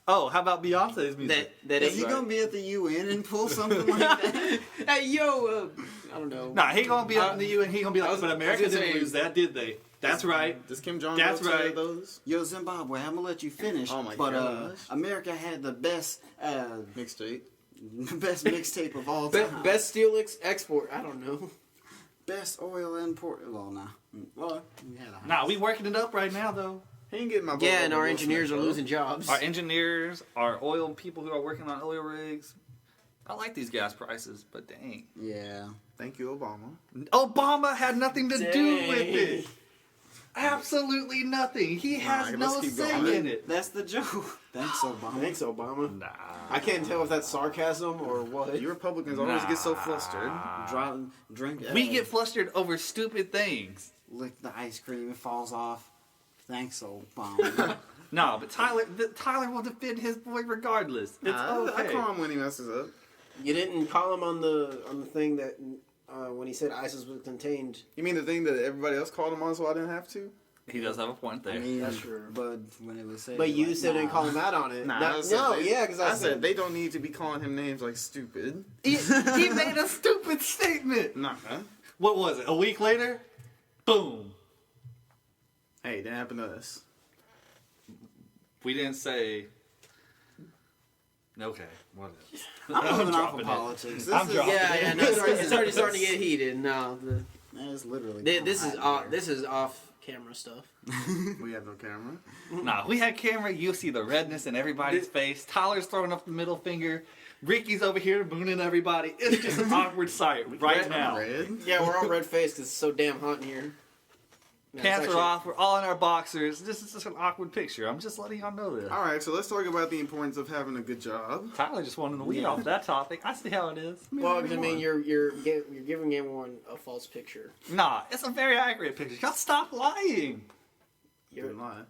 Oh, how about Beyonce's music? That Is he ain't gonna be at the UN and pull something like that? Hey, yo, I don't know. Nah, he gonna be up in the U and he gonna be like, was- "But I was America gonna didn't say- lose that, did they?" That's right. Does Kim Jong That's go to right. those? Yo, Zimbabwe, I'm gonna let you finish. Oh my but gosh. America had the best Mixtape. best mixtape of all time. Best steel export. I don't know. Best oil import. Well, nah. Well, we had a Nah, we working it up right now though. He ain't getting my vote Yeah, over and our Will engineers Smith, are though. losing jobs. Our engineers, our oil people who are working on oil rigs. I like these gas prices, but dang. Yeah. Thank you, Obama. Obama had nothing to do with Dang. it. Absolutely nothing. He has Nah, no let's keep say going. in it. That's the joke. Thanks, Obama. Thanks, Obama. Nah. I can't tell if that's sarcasm or what. You Republicans always get so flustered. Drink. We get flustered over stupid things. Lick the ice cream. It falls off. Thanks, Obama. No, but Tyler will defend his boy regardless. It's I okay. call him when he messes up. You didn't call him on the thing that when he said ISIS was contained. You mean the thing that everybody else called him on, so I didn't have to? He does have a point there. I mean, That's true. But when it was said, But you like, still didn't nah. call him out on it. Nah, No, I said they- yeah, because I, I said they don't need to be calling him names like stupid. He made a stupid statement. Nah. What was it? A week later? Boom. Hey, it didn't happen to us. We didn't say. Okay, whatever. I'm moving off dropping of it. politics. I'm This is, dropping yeah, no, it's already starting to get heated. No, It's literally. this is hot in off. here. This is off camera stuff. We have no camera. Nah, we had camera. You'll see the redness in everybody's face. Tyler's throwing up the middle finger. Ricky's over here mooning everybody. It's just an awkward sight right now. Red. Yeah, we're all red faced because it's so damn hot in here. No, it's Pants actually- are off. We're all in our boxers. This is just an awkward picture. I'm just letting y'all know this. All right, so let's talk about the importance of having a good job. Tyler just wanted to lead off that topic. I see how it is. Well, I mean, you're giving everyone a false picture. Nah, it's a very accurate picture. Y'all stop lying. Didn't lie.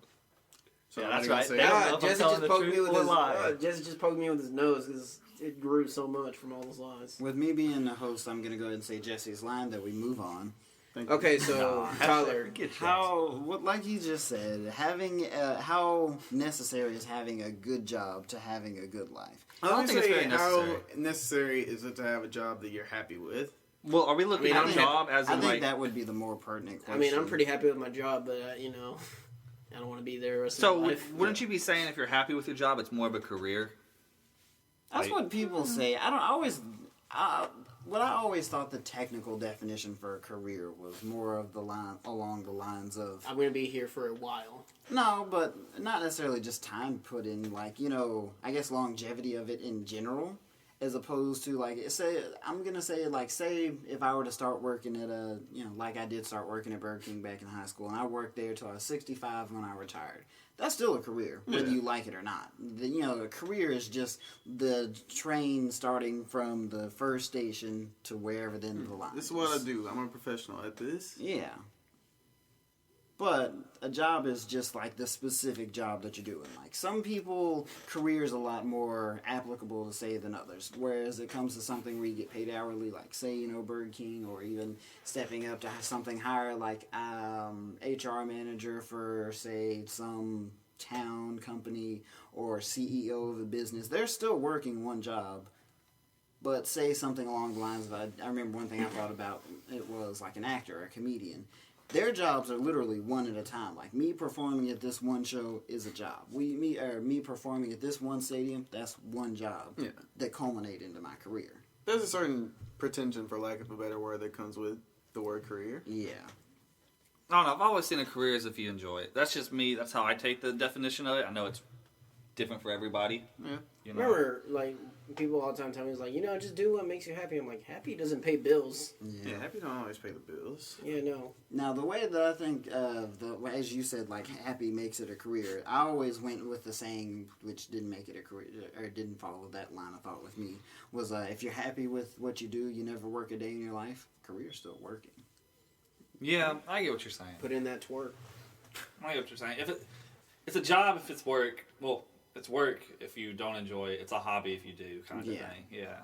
So Yeah, I'm that's gonna right. say- They don't know if I'm Jesse telling just the poked me truth with or his lying. Jesse just poked me with his nose because it grew so much from all those lies. With me being the host, I'm gonna go ahead and say Jesse's line that we move on. Thank you. Okay, so Nah, Tyler, get Like you just said, having how necessary is having a good job to having a good life? I don't think it's very How necessary. necessary is it to have a job that you're happy with? Well, are we looking I at mean, a job as I in think like? that would be the more pertinent I question. mean, I'm pretty happy with my job, but I don't want to be there the rest of So my life. wouldn't you be saying if you're happy with your job, it's more of a career? That's like- what people say. I don't always. What I always thought the technical definition for a career was more of the line along the lines of I'm gonna be here for a while. no, but not necessarily just time put in. Like I guess longevity of it in general, as opposed to like say say if I were to start working at like I did start working at Burger King back in high school, and I worked there till I was 65 when I retired. That's still a career, whether you like it or not. A career is just the train starting from the first station to wherever the end of the line. This is what I do. I'm a professional at this. Yeah. But a job is just like the specific job that you're doing. Like some people, career is a lot more applicable to say than others. Whereas it comes to something where you get paid hourly, like say Burger King, or even stepping up to something higher, like HR manager for say some town company or CEO of a business. They're still working one job. But say something along the lines of I remember one thing I thought about. It was like an actor, a comedian. Their jobs are literally one at a time. Like me performing at this one show is a job. Me performing at this one stadium, that's one job that culminated into my career. There's a certain pretension, for lack of a better word, that comes with the word career. Yeah. I don't know. I've always seen a career as if you enjoy it. That's just me. That's how I take the definition of it. I know it's different for everybody. Yeah. Remember, like, people all the time tell me, it's like, just do what makes you happy. I'm like, happy doesn't pay bills. Yeah, happy don't always pay the bills. Yeah, no. Now, the way that I think, as you said, like, happy makes it a career, I always went with the saying, which didn't make it a career, or didn't follow that line of thought with me, was if you're happy with what you do, you never work a day in your life, career's still working. Yeah, I get what you're saying. Put in that twerk. I get what you're saying. If it's a job, if it's work, well, it's work if you don't enjoy it. It's a hobby if you do, kind of thing. Yeah.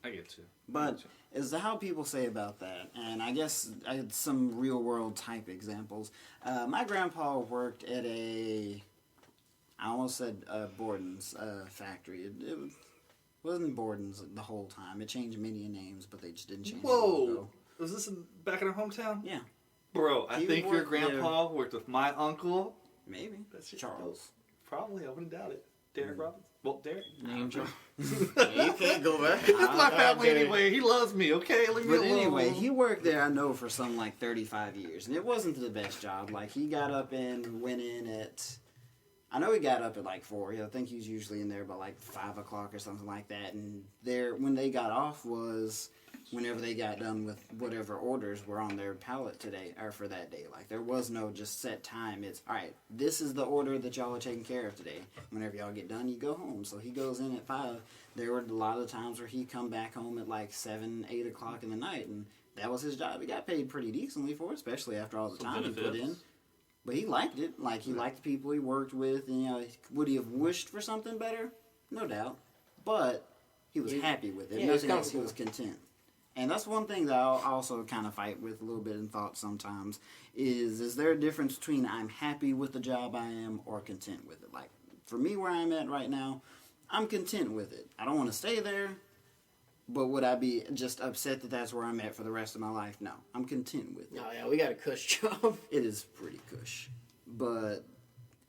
I get you. But as to how people say about that, and I guess I had some real world type examples. My grandpa worked at I almost said Borden's factory. It wasn't Borden's the whole time. It changed many names, but they just didn't change the logo. Was this back in our hometown? Yeah. Bro, I He think your worked grandpa worked with my uncle. Maybe. That's just Charles. Probably, I wouldn't doubt it. Derek Robbins. Well, Derek. Name drop. You can't go back. It's my family anyway. He loves me, okay? Leave me But alone. anyway, he worked there, I know, for some like 35 years. And it wasn't the best job. Like, he got up and went in at... I know he got up at like 4. I think he was usually in there by like 5 o'clock or something like that. And when they got off was whenever they got done with whatever orders were on their pallet today, or for that day. Like, there was no just set time. It's, all right, this is the order that y'all are taking care of today. Whenever y'all get done, you go home. So he goes in at 5. There were a lot of times where he'd come back home at like 7, 8 o'clock in the night, and that was his job. He got paid pretty decently for it, especially after all the time he put in. But he liked it. Like, he liked the people he worked with. And, would he have wished for something better? No doubt. But he was happy with it. Yeah, Nothing else, he was content. And that's one thing that I'll also kind of fight with a little bit in thought sometimes, is there a difference between I'm happy with the job I am or content with it? Like, for me, where I'm at right now, I'm content with it. I don't want to stay there, but would I be just upset that that's where I'm at for the rest of my life? No, I'm content with it. Oh, yeah, we got a cush job. It is pretty cush. But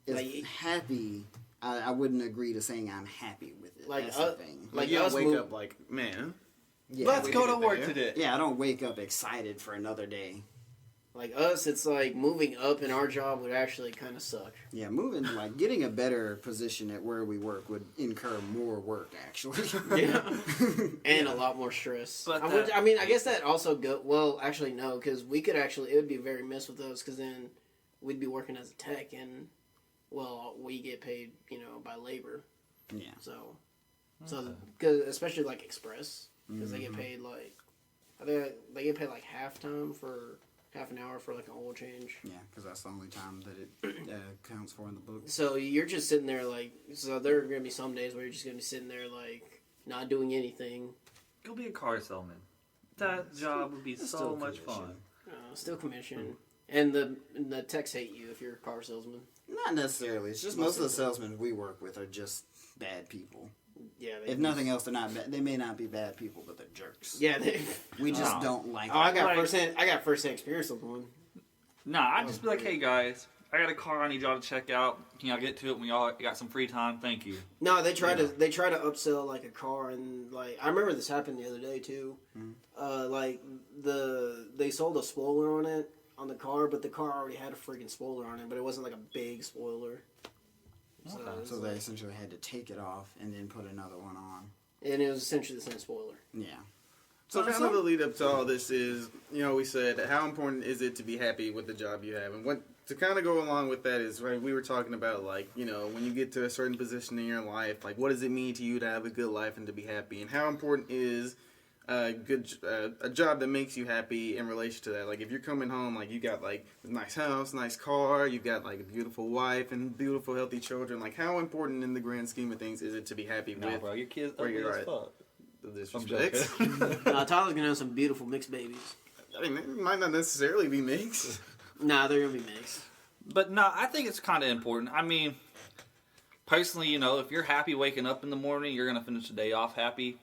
as Like, happy, I wouldn't agree to saying I'm happy with it. Like, That's the thing. Like, Like you don't us wake move- up like, man. Yeah, Let's go to work there. today. yeah, I don't wake up excited for another day. Like us, it's like moving up in our job would actually kind of suck. Yeah, getting a better position at where we work would incur more work, actually. Yeah. And a lot more stress. But I guess that also well, actually no, because we could actually, it would be very miss with us, because then we'd be working as a tech, and well, we get paid, by labor. Yeah. So because especially like Express, because they get paid like, I think they get paid like half an hour for like an oil change. Yeah, because that's the only time that it counts for in the book. So you're just sitting there like, so there are gonna be some days where you're just gonna be sitting there like not doing anything. Go be a car salesman. That job would be It's so still much commission. fun. Still commission, and the techs hate you if you're a car salesman. Not necessarily. It's just most of the salesmen we work with are just bad people. Yeah. If nothing else, they're not bad. They may not be bad people, but they're jerks. Yeah. We just don't like I got Like- first hand experience with one. Nah, I'd just be like, hey guys, I got a car I need y'all to check out. Can y'all get to it when y'all got some free time? Thank you. No, they try to upsell like a car, and like I remember this happened the other day too. Like they sold a spoiler on the car, but the car already had a freaking spoiler on it, but it wasn't like a big spoiler. So, Okay. So they essentially had to take it off and then put another one on. and it was essentially the same spoiler. Yeah. So kind of the lead up to all this is, we said, how important is it to be happy with the job you have? And what to kind of go along with that is, right, we were talking about, like, when you get to a certain position in your life, like, what does it mean to you to have a good life and to be happy? And how important is a job that makes you happy in relation to that? Like, if you're coming home, like, you got, like, a nice house, nice car, you've got, like, a beautiful wife and beautiful, healthy children. Like, how important in the grand scheme of things is it to be happy No, with bro, your kids where ugly you're as at? fuck. The I'm disrespect? joking. Tyler's gonna have some beautiful mixed babies. I mean, it might not necessarily be mixed. Nah, they're gonna be mixed. But no, I think it's kind of important. I mean, personally, if you're happy waking up in the morning, you're going to finish the day off happy.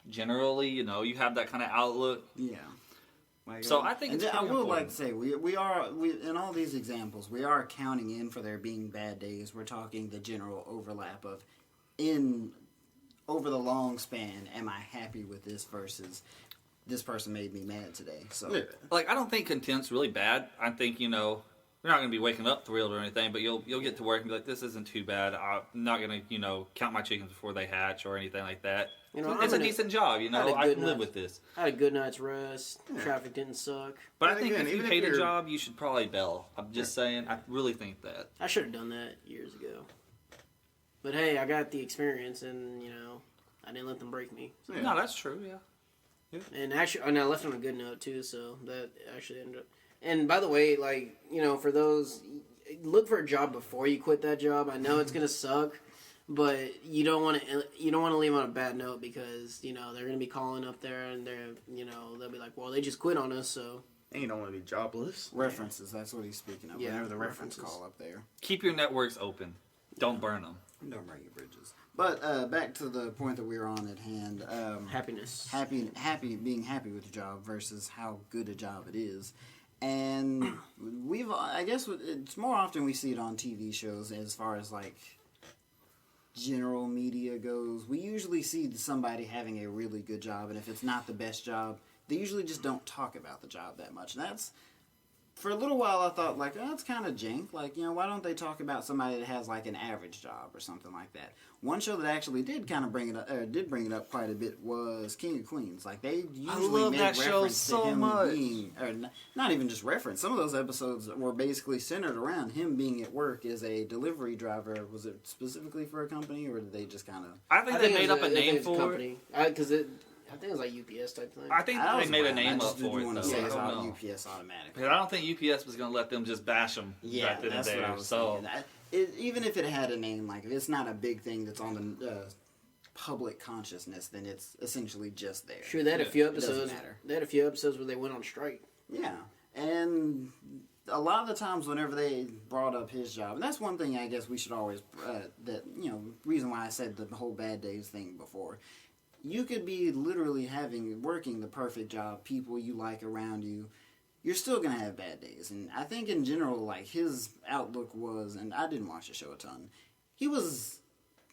Generally, you have that kind of outlook. Yeah. Like, So I think it's I pretty would like important. to say we are in all these examples we are counting in for there being bad days. We're talking the general overlap of over the long span. Am I happy with this versus this person made me mad today? So Yeah. Like, I don't think content's really bad. I think, you're not going to be waking up thrilled or anything, but you'll get to work and be like, this isn't too bad. I'm not going to, count my chickens before they hatch or anything like that. It's a decent job, had a I good can live night. with this. I had a good night's rest. Traffic didn't suck. But And I think again, if you even if hate a you're- job, you should probably bail. I'm just saying, I really think that. I should have done that years ago. But hey, I got the experience, and I didn't let them break me. So. Yeah. No, that's true, yeah. And actually, and I left on a good note too. So that actually ended up. And by the way, like for those, look for a job before you quit that job. I know it's gonna suck, but you don't want to leave on a bad note because they're gonna be calling up there and they'll be like, well, they just quit on us, so. And you don't want to be jobless. references. That's what he's speaking of. Yeah, Whenever the reference references. call up there. Keep your networks open. Don't burn them. Don't burn your bridges. But back to the point that we were on at hand. Happiness. Being happy with your job versus how good a job it is. And I guess it's more often we see it on TV shows as far as like general media goes. We usually see somebody having a really good job, and if it's not the best job, they usually just don't talk about the job that much. And that's, for a little while I thought, like, oh, that's kind of jank. Like, why don't they talk about somebody that has, like, an average job or something like that? One show that actually did kind of bring it up quite a bit was King of Queens. Like, they usually love made that show reference so to him much. being, or not even just reference. Some of those episodes were basically centered around him being at work as a delivery driver. Was it specifically for a company, or did they just kind of... I think they it made was up a name it's for it. company. Because I think it was like UPS type thing. I think That they was made a wild. I name just up didn't for it, want though. to say I it's don't all know. UPS automatic. Because I don't think UPS was going to let them just bash them Yeah, right then and that's what I there. was So, thinking. Even if it had a name, like if it's not a big thing that's on the public consciousness, then it's essentially just there. Sure, they had a Yeah, few it doesn't episodes. matter. They had a few episodes where they went on strike. Yeah, and a lot of the times whenever they brought up his job, and that's one thing I guess we should always reason why I said the whole bad days thing before. You could be literally working the perfect job, people you like around you. You're still gonna have bad days, and I think in general, like his outlook was, and I didn't watch the show a ton. He was,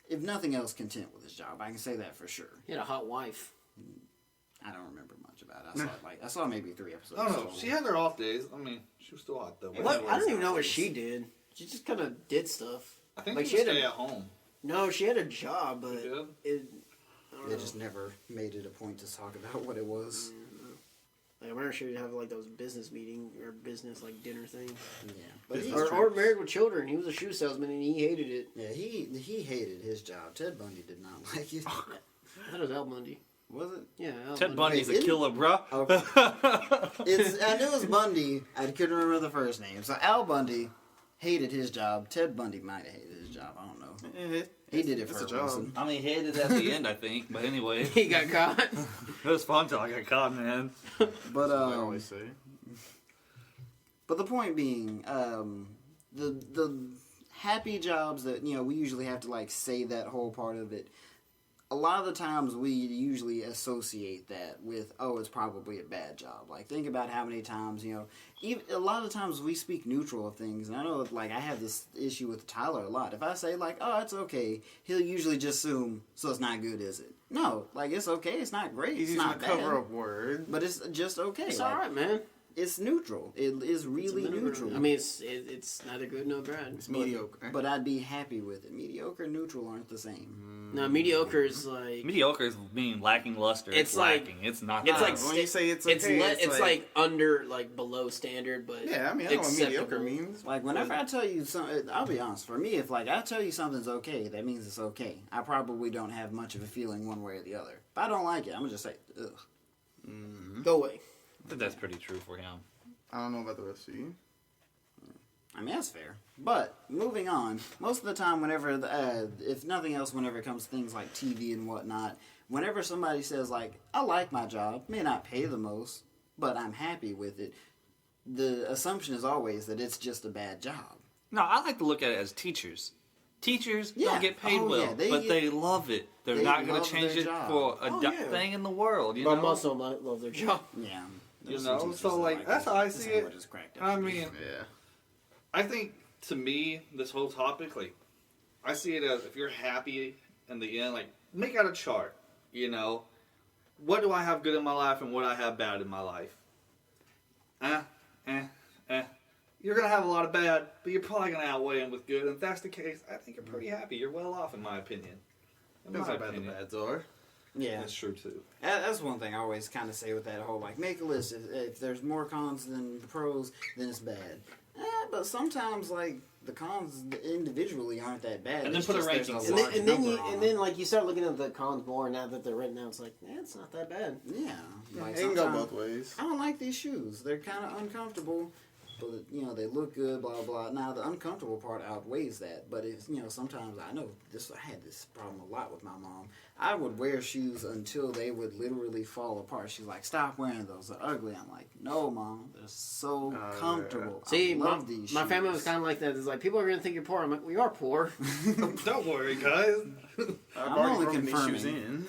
if nothing else, content with his job. I can say that for sure. He had a hot wife. I don't remember much about it. I saw maybe 3 episodes. I don't know. total. She had her off days. I mean, she was still hot, though. But What? anyways, I don't even know what she did. She just kind of did stuff. I think like she she had stay a, at home. No, she had a job, but She did? it. I don't They know. just never made it a point to talk about what it was. Like, I remember she would have like those business meeting or business like dinner thing. Yeah, but Or Married with Children. He was a shoe salesman and he hated it. yeah, he hated his job. Ted Bundy did not like it. I thought it was Al Bundy. Was it? Yeah, Al Ted Bundy. Bundy's Wait, a killer, bro. Okay. I knew it was Bundy. I couldn't remember the first name. So Al Bundy hated his job. Ted Bundy might have hated his job. I don't know. He did it It's for a a job. reason. I mean, he hated it at the end, I think. But anyway, He got caught. it was fun till I got caught, man. But I always say. But the point being, the happy jobs that we usually have to like say that whole part of it. a lot of the times we usually associate that with, oh, it's probably a bad job. Like, think about how many times, even a lot of times we speak neutral of things. And I know, like, I have this issue with Tyler a lot. If I say, like, oh, it's okay, he'll usually just assume, so it's not good, is it? No, like, it's okay, it's not great, He's it's using not a bad. cover-up word. But it's just okay. It's like, all right, man. It's neutral. It is really neutral. I mean, it's neither good nor bad. It's mediocre. But I'd be happy with it. Mediocre and neutral aren't the same. No, mediocre is like Mediocre is being lacking luster. It's like- lacking. It's not. it's that. like when you say it's okay, it's like under like below standard, but yeah, I mean, I know what mediocre acceptable. means. Like, whenever I tell you something, I'll be honest, for me, if, like, I tell you something's okay, that means it's okay. I probably don't have much of a feeling one way or the other. If I don't like it, I'm going to just say, ugh. Go away. I think that's pretty true for him. I don't know about the rest of you. I mean, that's fair. But, moving on, most of the time, whenever, if nothing else, whenever it comes to things like TV and whatnot, whenever somebody says, like, I like my job, may not pay the most, but I'm happy with it, the assumption is always that it's just a bad job. No, I like to look at it as teachers. Teachers Yeah. don't get paid Oh, well, yeah. but they love it. They're they not going love to change their it job. for a Oh, yeah. thing in the world. You But know? most of them love their job. Yeah. You There's know, some teachers so, that like, that's how I this see ain't it. what it's cracked up I to be. mean, Yeah. I think to me, this whole topic, like, I see it as if you're happy in the end, like, make out a chart. You know, what do I have good in my life and what I have bad in my life? You're gonna have a lot of bad, but you're probably gonna outweigh them with good. And if that's the case, I think you're pretty happy. You're well off, in my opinion. In Depends my how bad the opinion. bads are. Yeah. That's true too. That's one thing I always kind of say with that whole, like, make a list. If there's more cons than pros, then it's bad. But sometimes, like, the cons individually aren't that bad. And then It's put a just there's ranking. And then, large and then number you on and them. then like you start looking at the cons more now that they're written out. It's like, it's not that bad. Yeah. Like, It can go sometimes- both ways. I don't like these shoes. They're kind of uncomfortable, but, they look good, blah, blah. Now, the uncomfortable part outweighs that. But, it's, sometimes I know this. I had this problem a lot with my mom. I would wear shoes until they would literally fall apart. She's like, stop wearing those. They're ugly. I'm like, no, Mom. They're so yeah. comfortable. See, I love these my shoes. family was kind of like that. It's like, people are going to think you're poor. I'm like, we are poor. Don't worry, guys. I've I'm already only broken these shoes confirming. in.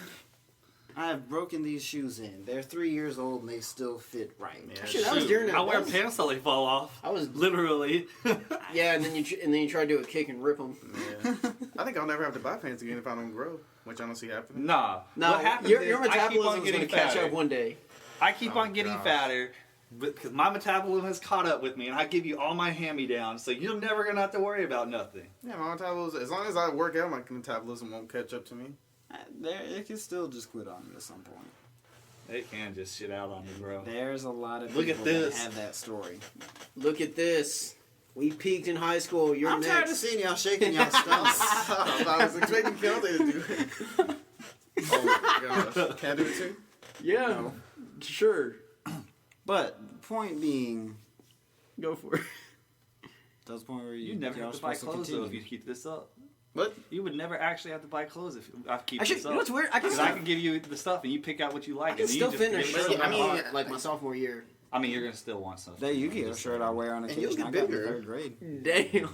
I have broken these shoes in. They're 3 years old and they still fit right. Yeah. Shit, that was during that. I wear that was- pants till they fall off. I was Literally. yeah, and then you try to do a kick and rip them. Yeah. I think I'll never have to buy pants again if I don't grow, which I don't see happening. Nah. No, what happens your is I keep metabolism on is getting going to catch fatter. up one day. I keep Oh, on getting gosh. fatter because my metabolism has caught up with me, and I give you all my hand-me-downs, so you're never gonna have to worry about nothing. Yeah, my metabolism, as long as I work out, my metabolism won't catch up to me. It can still just quit on you at some point. It can just shit out on me, bro. There's a lot of Look people at this. that have that story. Look at this. We peaked in high school. You're I'm next. tired of seeing y'all shaking y'all stomachs. I was expecting Kelly to do it. Oh my gosh. Can I do it too? Yeah, No. sure. But point being, Go for it. that's the point where You never y'all have to buy supposed clothes continue. though if you keep this up. What? You would never actually have to buy clothes if I keep Actually, this you up. know what's weird? I can Because still, I can give you the stuff and you pick out what you like. I can and then still you fit just in a get shirt rid of I it. bought like my sophomore year. I mean, you're gonna still want something. There, you get a shirt I wear on And you'll occasion. I get got in bigger. third grade. Damn.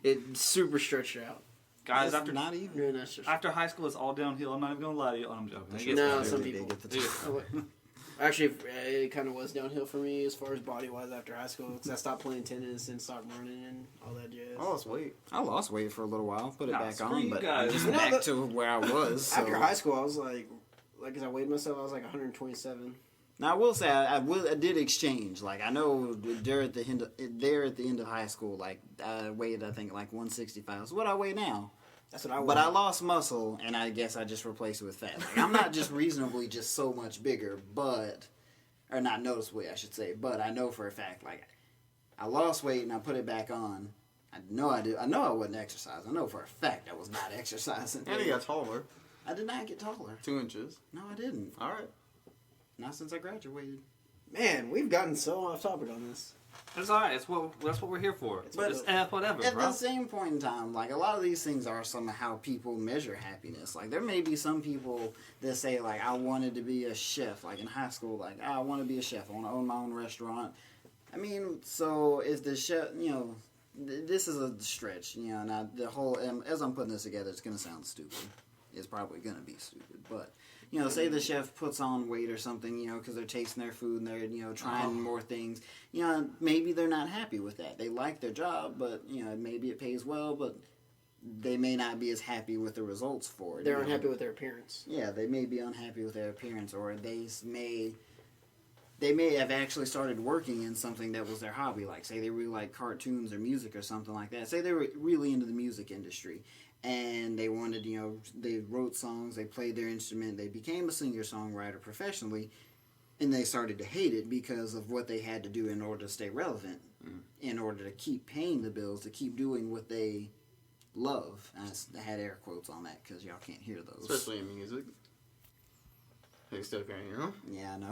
It's super stretched out. Guys, It's after not even. Really nice stretched out. after high school, it's all downhill. I'm not even gonna lie to you. Oh, I'm joking. It gets No, better. some They people. get the Yeah. Oh, wait. Actually, it kind of was downhill for me as far as body-wise after high school because I stopped playing tennis and stopped running and all that jazz. Oh, let's wait. I lost weight for a little while, put it Nah, back screw on, you but guys. I'm just No, back but- to where I was. So. After high school, I was like, as I weighed myself, I was like 127. Now I will say I did exchange. Like I know there at the end of high school, like I weighed I think like 165. So what I weigh now. That's what I weighed. But I lost muscle, and I guess I just replaced it with fat. Like, I'm not just reasonably just so much bigger, or not noticeably, I should say. But I know for a fact, like I lost weight and I put it back on. I know I did. I know I wasn't exercising. I know for a fact I was not exercising. And he got taller. I did not get taller. 2 inches. No, I didn't. All right. Not since I graduated. Man, we've gotten so off topic on this. That's all right. That's what we're here for. But- Just whatever, At bro. the same point in time, like a lot of these things are somehow people measure happiness. Like there may be some people that say like I wanted to be a chef, like in high school, like I want to be a chef, I want to own my own restaurant. I mean, so if the chef, this is a stretch, and the whole as I'm putting this together, it's gonna sound stupid. is probably going to be stupid. But, you know, say the chef puts on weight or something, you know, because they're tasting their food and they're, you know, trying more things. You know, maybe they're not happy with that. They like their job, but, you know, maybe it pays well, but they may not be as happy with the results for it. They're unhappy with their appearance. Yeah, they may be unhappy with their appearance, or they may have actually started working in something that was their hobby. Like, say they really like cartoons or music or something like that. Say they were really into the music industry, and they wanted, you know, they wrote songs, they played their instrument, they became a singer-songwriter professionally, and they started to hate it because of what they had to do in order to stay relevant, in order to keep paying the bills, to keep doing what they love. And I had air quotes on that because y'all can't hear those. Especially in music. They still can't, you know? Yeah, I know.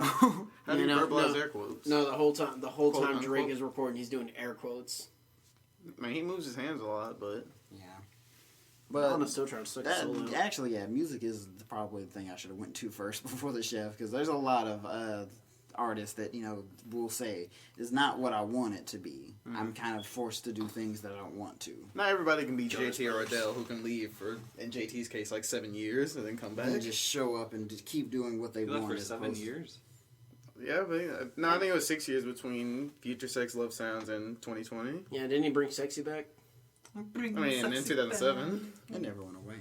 How do you verbalize air quotes? No, the whole time Quote, Drake unquote. is recording, he's doing air quotes. I mean, he moves his hands a lot, but... Yeah. I'm But still trying to suck a solo. actually, yeah, music is probably the thing I should have went to first before the chef, because there's a lot of artists that, you know, will say, is not what I want it to be. I'm kind of forced to do things that I don't want to. Not everybody can be JT or Adele, who can leave for, in JT's case, like 7 years and then come back. And just show up and just keep doing what they You left want. for as 7 opposed to- years. Yeah, but no, I think it was 6 years between Future Sex Love Sounds and 2020. Yeah, didn't he bring Sexy back? I mean, in 2007, It never went away.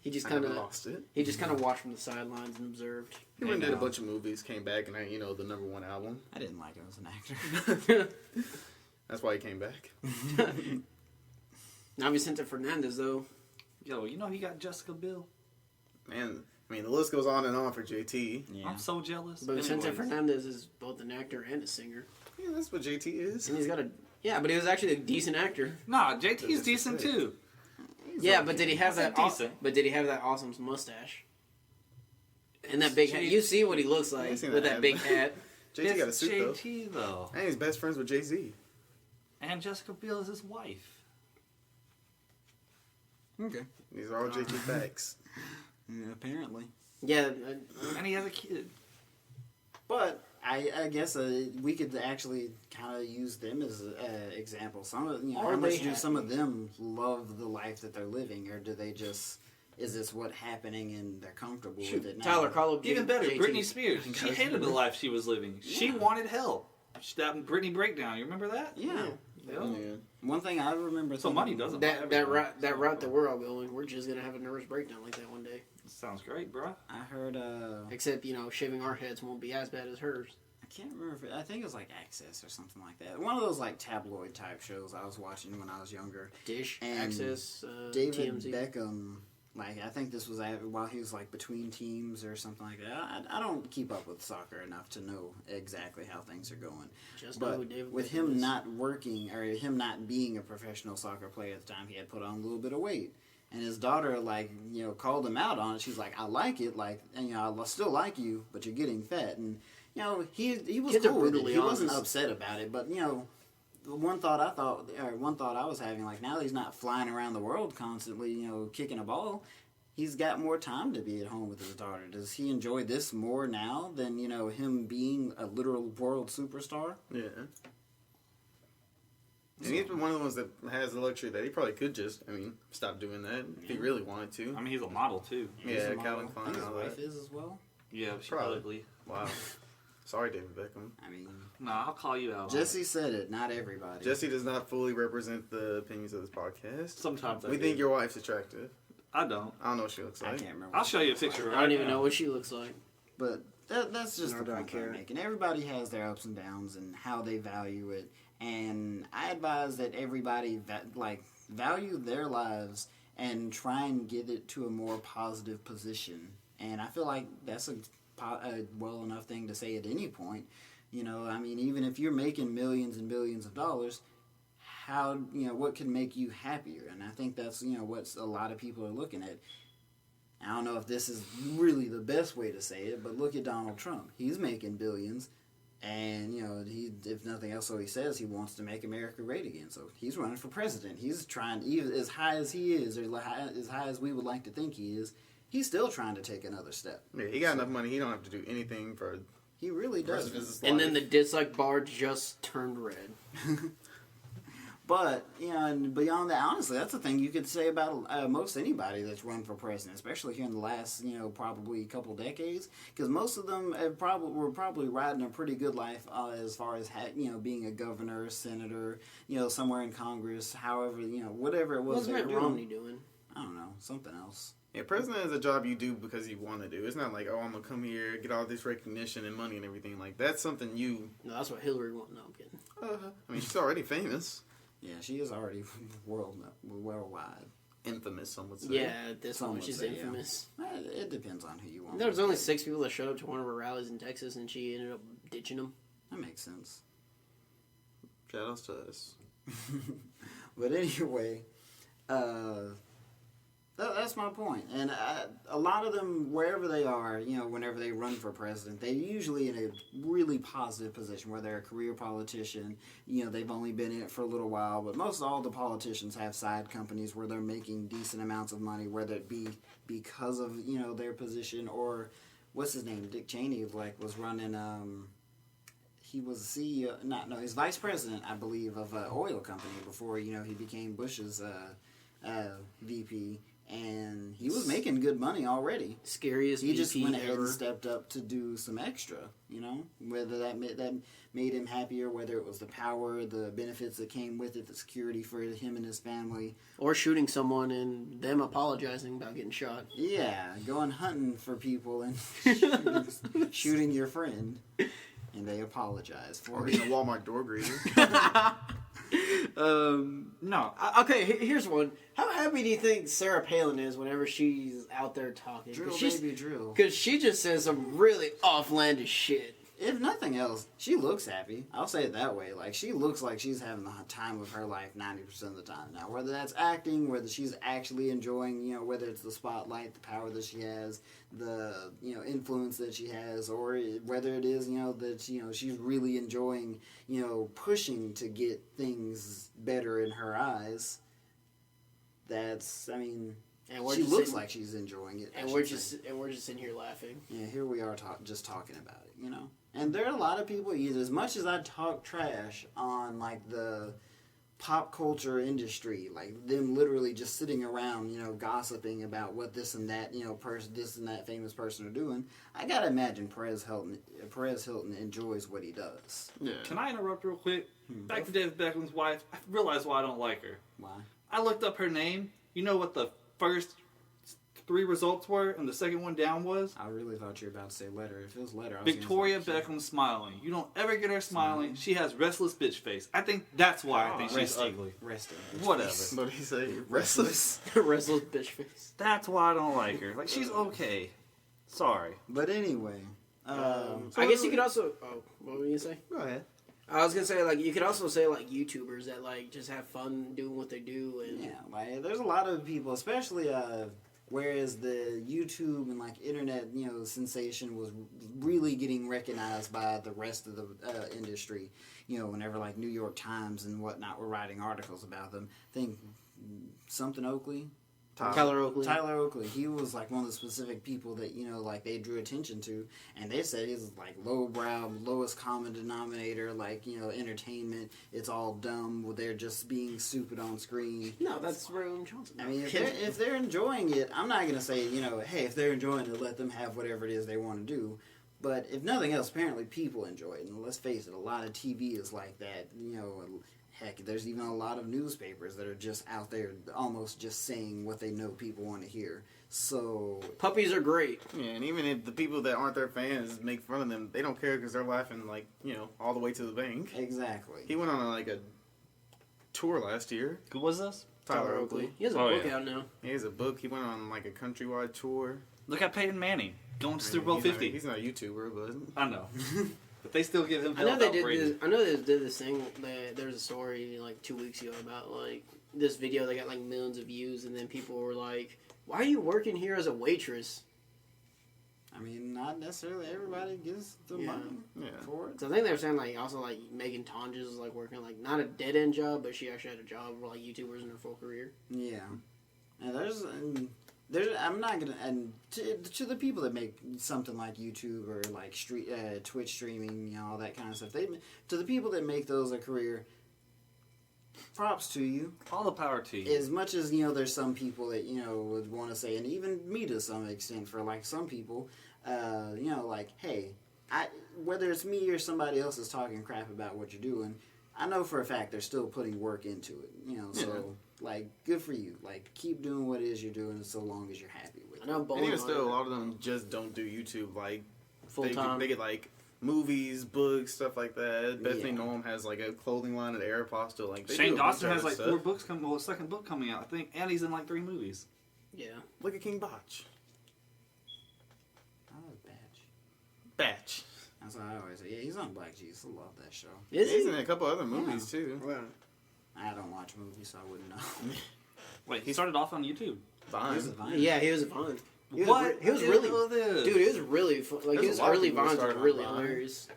He just I kind never of lost it. watched from the sidelines and observed. He went and did a bunch of movies, came back, and you know, the #1 album. I didn't like him as an actor. That's why he came back. Now Vicente Fernandez though. Yo, you know he got Jessica Biel? Man, I mean, the list goes on and on for JT. Yeah. I'm so jealous. But Vicente Anyways. Fernandez is both an actor and a singer. Yeah, that's what JT is. And he's got but he was actually a decent actor. Nah, JT's decent too. Yeah, but did he have That's that decent. but did he have that awesome mustache? And that big hat. You see what he looks like seen with that that hat. big hat. JT got a It's suit, though. JT though. And he's best friends with Jay-Z. And Jessica Biel is his wife. Okay. These are all JT facts. Yeah, apparently. Yeah, And he has a kid. But I guess we could actually kind of use them as an example. Some of Are how much they do some of them love the life that they're living, or do they just is this what happening and they're comfortable with it now? Tyler, call up Even better, JT. Britney Spears. She hated the life she was living. She wanted help. That Britney breakdown. You remember that? Yeah. Yeah. One thing I remember. So thinking- money doesn't. buy That everything. route that we're all going, we're just gonna have a nervous breakdown like that one day. Sounds great, bro. I heard. Except shaving our heads won't be as bad as hers. I can't remember. I think it was like Access or something like that. One of those like tabloid type shows I was watching when I was younger. Dish, And Access, David TMZ. Beckham, like I think this was while he was like between teams or something like that. I don't keep up with soccer enough to know exactly how things are going. Just know But who David with Beckham him is. not working or him not being a professional soccer player at the time, he had put on a little bit of weight. And his daughter, called him out on it. She's like, "I like it, and I still like you, but you're getting fat." And he was Kids are cool with it. brutally He wasn't honest. upset about it. But one thought I was having, like, now that he's not flying around the world constantly, kicking a ball, he's got more time to be at home with his daughter. Does he enjoy this more now than him being a literal world superstar? Yeah. And he's one of the ones that has the luxury that he probably could just, stop doing that if he really wanted to. I mean, he's a model too. He's Yeah, a model. Calvin I Klein think his and all wife that. is as well. Yeah, she Probably. probably. Wow. Sorry, David Beckham. I mean, Nah, I'll call you out. on Jesse said it. Not everybody. Jesse does not fully represent the opinions of this podcast. it. Sometimes I We do. think your wife's attractive. I don't. I don't know what she looks I like. can't remember. I'll show you a picture. I don't even know what she looks like. But that's just Nor the do I point care. I'm making. Everybody has their ups and downs and how they value it. And I advise that everybody value their lives and try and get it to a more positive position. And I feel like that's a well enough thing to say at any point. Even if you're making millions and billions of dollars, what can make you happier? And I think that's what a lot of people are looking at. I don't know if this is really the best way to say it, but look at Donald Trump. He's making billions, and he, if nothing else, so he says he wants to make America great again. So he's running for president. He's trying, even as high as he is, or as high as we would like to think he is, he's still trying to take another step. Yeah, he got enough money. He don't have to do anything for He really the rest does. of his And life. then the dislike bar just turned red. But, you know, and beyond that, honestly, that's the thing you could say about most anybody that's run for president, especially here in the last, you know, probably couple decades, because most of them have were probably riding a pretty good life as far as, you know, being a governor, senator, you know, somewhere in Congress, however, you know, whatever it was What's they were Mitt doing. Romney doing? I don't know, something else. Yeah, president is a job you do because you want to do. It's not like, oh, I'm going to come here, get all this recognition and money and everything. Like, that's something you... No, that's what Hillary wanted. No, I'm kidding. I mean, she's already famous. Yeah, she is already worldwide. Infamous, some would say. Yeah, at this Some point, would she's say, yeah. infamous. It depends on who you want. There was only 6 people that showed up to one of her rallies in Texas, and she ended up ditching them. That makes sense. Shout outs to us. But anyway, that's my point. And a lot of them, wherever they are, you know, whenever they run for president, they're usually in a really positive position, where they're a career politician. You know, they've only been in it for a little while, but most all the politicians have side companies where they're making decent amounts of money, whether it be because of, you know, their position or, what's his name, Dick Cheney, was running, he was CEO, he's vice president, I believe, of an oil company before, you know, he became Bush's VP. And he was making good money already. Scariest He just VP went ahead ever. and stepped up to do some extra, you know? Whether that made him happier, whether it was the power, the benefits that came with it, the security for him and his family. Or shooting someone and them apologizing about getting shot. Yeah, going hunting for people and shooting your friend. And they apologize for Or it. being a Walmart door greeter. No. Okay, here's one. How happy do you think Sarah Palin is whenever she's out there talking? Drill, baby, drill. Because she just says some really offlandish shit. If nothing else, she looks happy. I'll say it that way. Like, she looks like she's having the time of her life 90% of the time. Now, whether that's acting, whether she's actually enjoying, you know, whether it's the spotlight, the power that she has, the, you know, influence that she has, or whether it is, you know, that, you know, she's really enjoying, you know, pushing to get things better in her eyes, that's, I mean... And we're she just looks sitting- like she's enjoying it. And we're just sitting here laughing. Yeah, here we are just talking about it, you know? And there are a lot of people, as much as I talk trash on, like, the pop culture industry, like, them literally just sitting around, you know, gossiping about what this and that, you know, this and that famous person are doing, I gotta imagine Perez Hilton enjoys what he does. Yeah. Can I interrupt real quick? Back to David Beckham's wife. I realized why I don't like her. Why? I looked up her name. You know what the first 3 results were, and the second one down was? I really thought you were about to say letter. If it was letter, I was Victoria gonna say, Beckham smiling. You don't ever get her smiling. She has restless bitch face. I think that's why I think she's resting. ugly. Resting. Whatever. What did he say? Restless? Restless bitch face. That's why I don't like her. Like, she's okay. Sorry. But anyway, I guess you could also... Oh, what were you going to say? go ahead. I was going to say, like, you could also say, like, YouTubers that, like, just have fun doing what they do. And Yeah, like there's a lot of people, especially whereas the YouTube and like internet, you know, sensation was really getting recognized by the rest of the industry. You know, whenever like New York Times and whatnot were writing articles about them. I think something Oakley. Tyler Oakley. Tyler Oakley, he was like one of the specific people that, you know, like they drew attention to, and they said he's like lowbrow, lowest common denominator, like, you know, entertainment. It's all dumb. They're just being stupid on screen. No, that's Rowan Johnson. I mean, if they're enjoying it, I'm not gonna say, you know, hey, if they're enjoying it, let them have whatever it is they want to do. But if nothing else, apparently people enjoy it, and let's face it, a lot of TV is like that, you know. Heck, there's even a lot of newspapers that are just out there almost just saying what they know people want to hear. So... Puppies are great. Yeah, and even if the people that aren't their fans make fun of them, they don't care because they're laughing, like, you know, all the way to the bank. Exactly. He went on, like, a tour last year. Who was this? Tyler Oakley. He has a Oh, book yeah. out now. He has a book. He went on, like, a countrywide tour. Look at Peyton Manning. Going to Super Bowl He's 50. He's not a YouTuber, but... I know. But they still give him I know hell they about did Brady. this. I know they did this thing. There was a story like 2 weeks ago about like this video that got like millions of views, and then people were like, "Why are you working here as a waitress?" I mean, not necessarily everybody gets the Yeah. money Yeah. for it. So I think they were saying like also like Megan Tonjes was like working like not a dead end job, but she actually had a job for like YouTubers in her full career. Yeah. And there's I'm not gonna, and to the people that make something like YouTube or like Twitch streaming, you know, all that kind of stuff. To the people that make those a career, props to you. All the power to you. As much as, there's some people that, would want to say, and even me to some extent, for like some people, like, hey, whether it's me or somebody else is talking crap about what you're doing, I know for a fact they're still putting work into it, so, like, good for you. Like, keep doing what it is you're doing so long as you're happy with it. I know And bowling. even still, a lot of them just don't do YouTube. Like, full they time. get, like, movies, books, stuff like that. Bethany Yeah. Noam has, like, a clothing line at Aeropostale. Like, they Shane do a bunch Dawson of has other like stuff. 4 books coming. Well, a second book coming out, I think, and he's in like 3 movies. Yeah. Look at King Botch. I love Batch. Batch. That's what I always say. Yeah, he's on Black Jesus. I love that show. Is He's he? in a couple other movies, too. Wow. I don't watch movies, so I wouldn't know. Wait, he started off on YouTube. Fine. He's a Vine. Yeah, he was a Vine. He was What? He was I didn't really, know this. dude. He was really fun. Like There's his a lot of early people that Vines were started on really Vine. hilarious.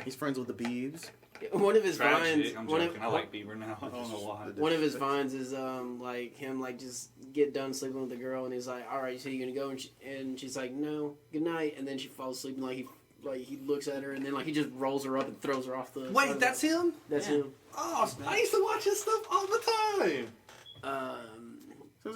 He's friends with the Beebs. One of his Tragic. vines. I'm One joking. I of, like Bieber now. I don't know why. one of his vines is like him like just get done sleeping with the girl and he's like, all right, so you gonna go and she's like, no, good night, and then she falls asleep and he looks at her and then like he just rolls her up and throws her off the. side Wait, of that's the, him? That's Yeah. him. Oh, I used to watch his stuff all the time.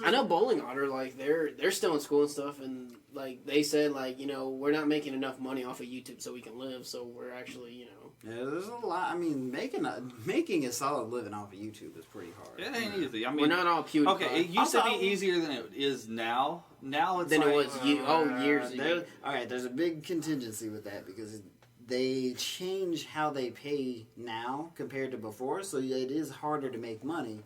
I know Bowling Otter, like they're still in school and stuff, and like they said, like we're not making enough money off of YouTube so we can live, so we're actually Yeah, there's a lot. I mean, making a solid living off of YouTube is pretty hard. It ain't easy. I mean, we're not all PewDiePie. okay, it used to Also- be easier than it is now. Now it's Than like, it was years ago. All right, there's a big contingency with that because they change how they pay now compared to before, so it is harder to make money.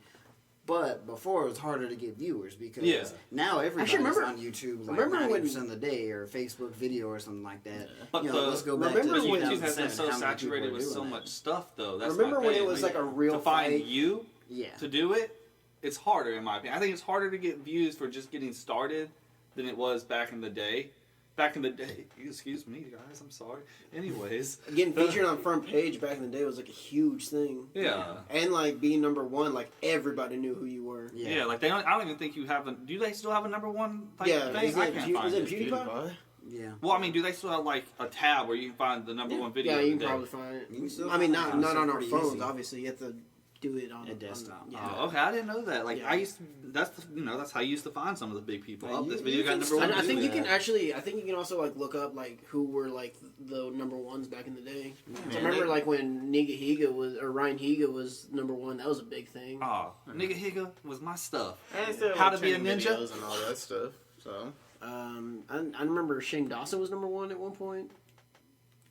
But before it was harder to get viewers because Yeah. now everybody's remember- on YouTube like remember when- 90% of the day or Facebook video or something like that. But Let's go back to remember when YouTube has 2007, been so how many people saturated are with doing so that? much stuff, though. That's Remember my when thing. it was like a real to find fight? you Yeah. to do it? It's harder, in my opinion. I think it's harder to get views for just getting started than it was back in the day. Back in the day, excuse me, guys, I'm sorry. Anyways, Getting featured on front page back in the day was like a huge thing. yeah. And like being number one, like everybody knew who you were. Yeah, like I don't even think you have a. Do they still have a number one? Like, Yeah, thing? is I it can't Pew- find is it it. PewDiePie? Yeah. Well, I mean, do they still have like a tab where you can find the number one video? Yeah, of you the can day? probably find it. You can still I mean, find not it. not on It's our pretty phones. easy. Obviously, you have to do it on A desktop. yeah. Oh, okay, I didn't know that. Like Yeah. I used to, that's how you used to find some of the big people. Yeah, Oh, this you video got can number still one. I do think you that. can actually. I think you can also like look up like who were like the number ones back in the day. So I Yeah, remember they- like when Niga Higa was or Ryan Higa was number one. That was a big thing. Oh, nigga Higa was my stuff. And still, How like, to be a training ninja? videos and all that stuff. So I remember Shane Dawson was number one at one point.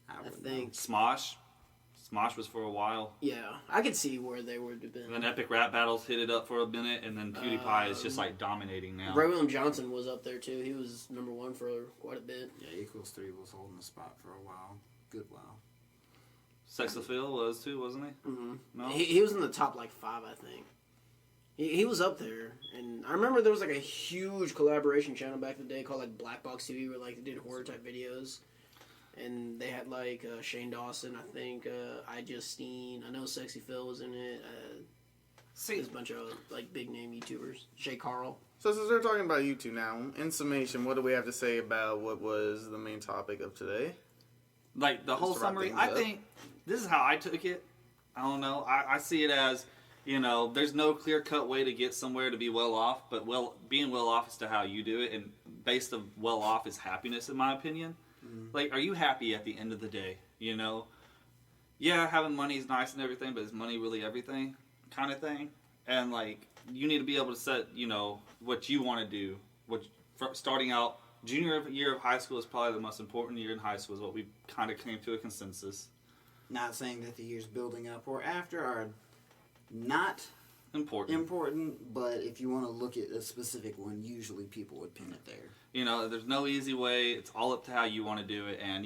I wouldn't think. Smosh was for a while. Yeah, I could see where they would have And then been. Epic Rap Battles hit it up for a minute, and then PewDiePie is just like dominating now. Ray William Johnson was up there too. He was number one for quite a bit. Yeah, Equals 3 was holding the spot for a while. Good while. Sex Appeal was too, wasn't he? Mm-hmm. No. He was in the top like 5, I think. He was up there, and I remember there was like a huge collaboration channel back in the day called like Black Box TV, where like they did horror type videos, and they had like Shane Dawson, I think, iJustine, I know Sexy Phil was in it. See, There's a bunch of like big name YouTubers, Shay Carl. since we're talking about YouTube now, in summation, what do we have to say about what was the main topic of today? like the whole Just to wrap summary, things I up. think this is how I took it. I don't know. I see it as, there's no clear cut way to get somewhere to be well off, but being well off is to how you do it, and based of well off is happiness, in my opinion. Like, are you happy at the end of the day? Yeah, having money is nice and everything, but is money really everything? Kind of thing. And like, you need to be able to set, what you want to do. Starting out, junior year of high school is probably the most important year in high school. Is what we kind of came to a consensus. Not saying that the years building up or after are not Important. important, but if you want to look at a specific one, usually people would pin it there. There's no easy way. It's all up to how you want to do it. And,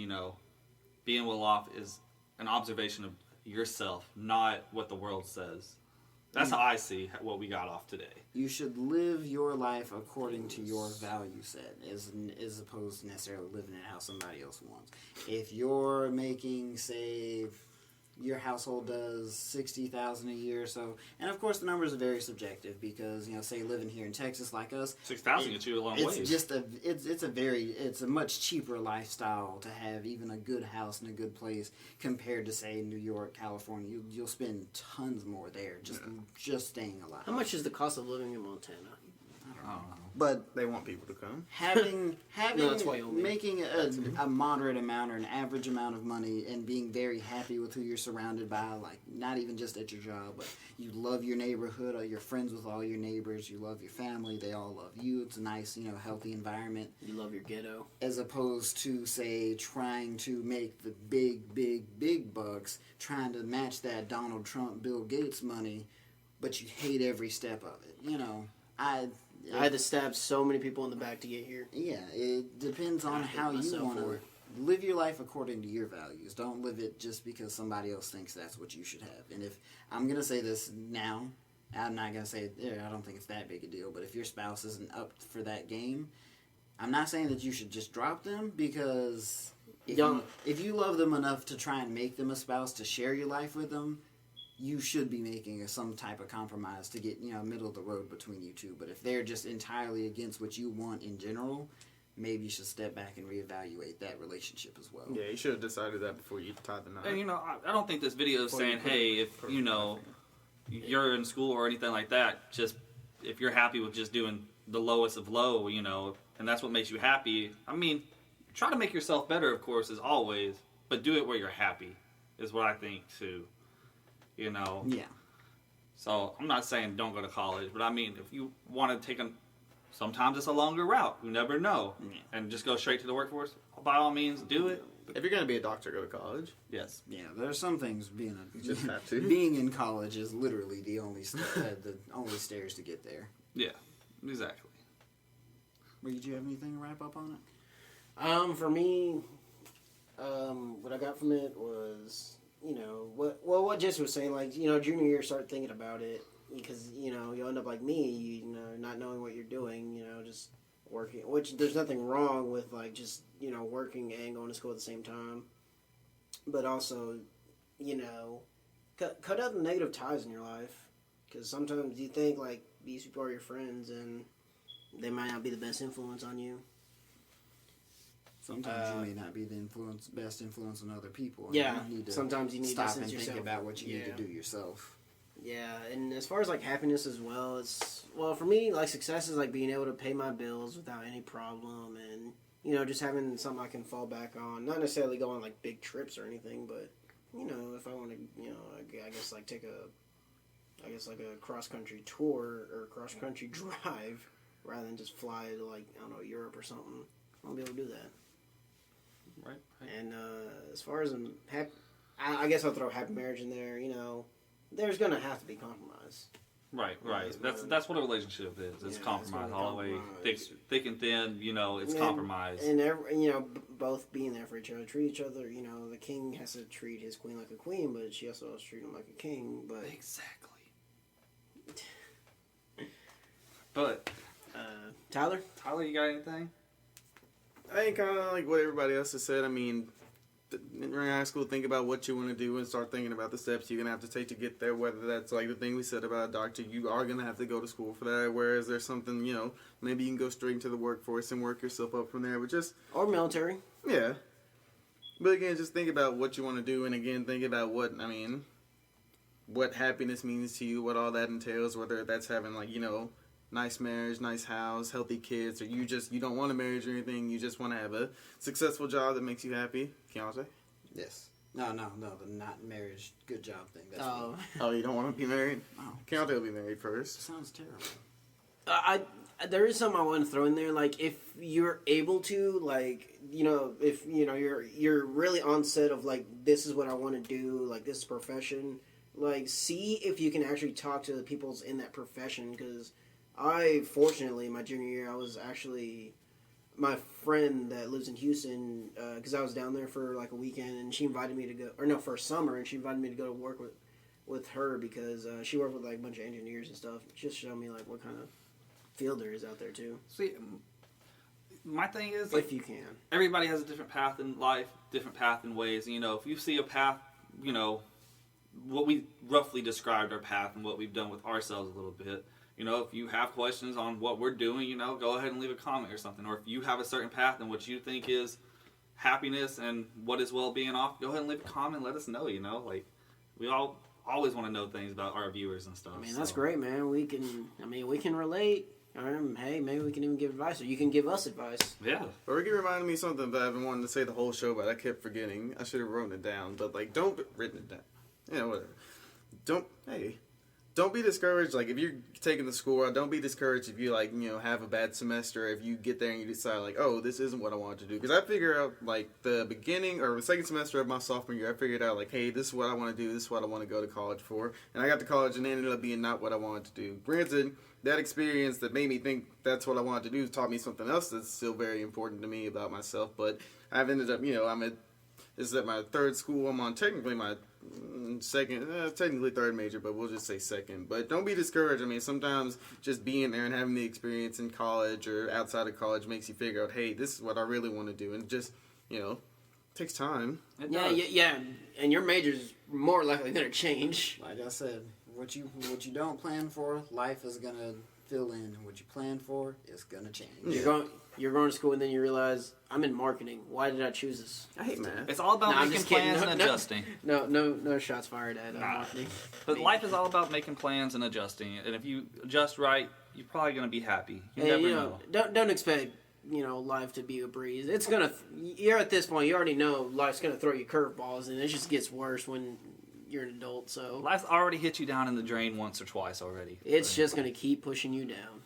being well off is an observation of yourself, not what the world says. That's how I see what we got off today. You should live your life according to your value set, as opposed to necessarily living it how somebody else wants. If you're making, say, your household does 60,000 a year or so, and of course the numbers are very subjective because say living here in Texas like us, 6,000 gets you a long it's ways. just it's a much cheaper lifestyle to have even a good house in a good place compared to say New York, California. You'll spend tons more there just staying alive. How much is the cost of living in Montana? I don't know. But They want people to come. having No, that's Wyoming. making a moderate amount or an average amount of money and being very happy with who you're surrounded by, like not even just at your job, but you love your neighborhood, or you're friends with all your neighbors, you love your family, they all love you. It's a nice, healthy environment, You love your ghetto. as opposed to say trying to make the big bucks, trying to match that Donald Trump, Bill Gates money, but you hate every step of it. I had to stab so many people in the back to get here. Yeah, it depends on I hate how you myself want for to it. live your life according to your values. Don't live it just because somebody else thinks that's what you should have. And if I'm going to say this now, I'm not going to say I don't think it's that big a deal, but if your spouse isn't up for that game, I'm not saying that you should just drop them, because if you love them enough to try and make them a spouse to share your life with them, you should be making some type of compromise to get middle of the road between you two. But if they're just entirely against what you want in general, maybe you should step back and reevaluate that relationship as well. Yeah, you should have decided that before you tied the knot. And I don't think this video is saying, hey, if you're in school or anything like that, just if you're happy with just doing the lowest of low, and that's what makes you happy. I mean, try to make yourself better, of course, as always, but do it where you're happy, is what I think too. Yeah. So I'm not saying don't go to college, but I mean, if you want to take sometimes it's a longer route. You never know, and just go straight to the workforce. By all means, do it. If you're going to be a doctor, go to college. Yes. Yeah, there's some things You just have to. being in college is literally the only the only stairs to get there. Yeah. Exactly. Did you have anything to wrap up on it? For me, what I got from it was, what Jesse was saying, like, junior year, start thinking about it, because, you'll end up like me, not knowing what you're doing, just working, which there's nothing wrong with, like, just, working and going to school at the same time, but also, cut out the negative ties in your life, because sometimes you think, like, these people are your friends, and they might not be the best influence on you. Sometimes you may not be the best influence on other people. And Yeah, you need to sometimes you need to stop distance and think yourself. about what you need Yeah. to do yourself. Yeah, and as far as like happiness as well, for me, like success is like being able to pay my bills without any problem, and just having something I can fall back on. Not necessarily go on like big trips or anything, but if I want to, I guess like take like a cross country tour or cross country drive rather than just fly to like I don't know Europe or something. I'll be able to do that. Right. And as far as I guess I'll throw happy marriage in there. There's gonna have to be compromise. Right. Yeah, That's what a relationship is. It's Yeah, compromise it's all the way, compromise. thick and thin. It's And- compromise. And both being there for each other, treat each other. The king has to treat his queen like a queen, but she also has to treat him like a king. But Exactly. But Tyler, Tyler, you got anything? I think kind of like what everybody else has said. I mean, during high school, think about what you want to do and start thinking about the steps you're going to have to take to get there. Whether that's like the thing we said about a doctor, you are going to have to go to school for that. Whereas there's something, maybe you can go straight into the workforce and work yourself up from there. But just, or military. yeah. But again, just think about what you want to do. And again, think about what happiness means to you, what all that entails, whether that's having like, nice marriage, nice house, healthy kids, or you don't want a marriage or anything, you just want to have a successful job that makes you happy. Keontae? Yes. No, the not marriage, good job thing. That's Oh, Oh, you don't want to be married? Oh. Keontae will be married first. sounds terrible. there is something I want to throw in there. Like, if you're able to, like, if you're really on set of like, this is what I want to do, like this is profession. Like, see if you can actually talk to the people's in that profession, because fortunately, my junior year, I was actually, my friend that lives in Houston, because I was down there for like a weekend, and she invited me to go, or no, for a summer, and she invited me to go to work with her, because she worked with like a bunch of engineers and stuff, just show me like what kind of field there is out there too, See, my thing is, if you can. everybody has a different path in life, different path in ways. If you see a path, what we roughly described our path and what we've done with ourselves a little bit. You know, if you have questions on what we're doing, you know, go ahead and leave a comment or something. Or if you have a certain path and what you think is happiness and what is well-being off, go ahead and leave a comment and let us know, you know. Like, we all always want to know things about our viewers and stuff. I mean, that's great, man. We can relate. Hey, maybe we can even give advice, or you can give us advice. Yeah. But Ricky reminded me something that I've been wanting to say the whole show, but I kept forgetting. I should have written it down. But, like, written it down. You know, whatever. Don't be discouraged. Like, if you're taking the school route, don't be discouraged if you, like, you know, have a bad semester. If you get there and you decide, like, oh, this isn't what I want to do. Because I figured out, like, the beginning or the second semester of my sophomore year, I figured out, like, hey, this is what I want to do. This is what I want to go to college for. And I got to college and it ended up being not what I wanted to do. Granted, that experience that made me think that's what I wanted to do taught me something else that's still very important to me about myself. But I've ended up, you know, this is at my third school. I'm on technically my second, technically third major, but we'll just say second. But don't be discouraged. I mean, sometimes just being there and having the experience in college or outside of college makes you figure out, hey, this is what I really want to do. And just, you know, takes time. Yeah. And your major's more likely going to change. Like I said, what you don't plan for, life is gonna fill in. What you plan for, it's gonna change. You're going to school and then you realize I'm in marketing. Why did I choose this? I hate math. It's all about I'm making just kidding. plans and adjusting. No shots fired at marketing. But life is all about making plans and adjusting. And if you adjust right, you're probably going to be happy. You And, never you know. don't expect life to be a breeze. It's gonna. You're at this point. You already know life's gonna throw you curveballs, and it just gets worse when you're an adult. So Life's already hit you down in the drain once or twice already. it's just gonna keep pushing you down.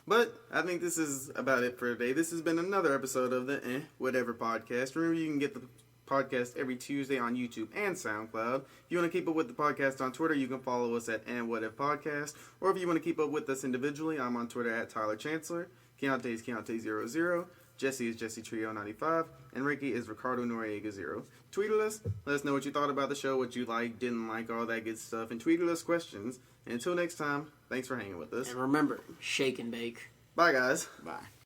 But I think this is about it for today. This has been another episode of the Whatever podcast. Remember, you can get the podcast every Tuesday on YouTube and SoundCloud. If you want to keep up with the podcast on Twitter, you can follow us at @WhatIfPodcast. Or if you want to keep up with us individually, I'm on Twitter at Tyler Chancellor. Keontae is Keontae00. Jesse is Jesse Trio 95, and Ricky is Ricardo Noriega 0. Tweet at us, let us know what you thought about the show, what you liked, didn't like, all that good stuff, and tweet at us questions. And until next time, thanks for hanging with us. And remember, shake and bake. Bye, guys. Bye.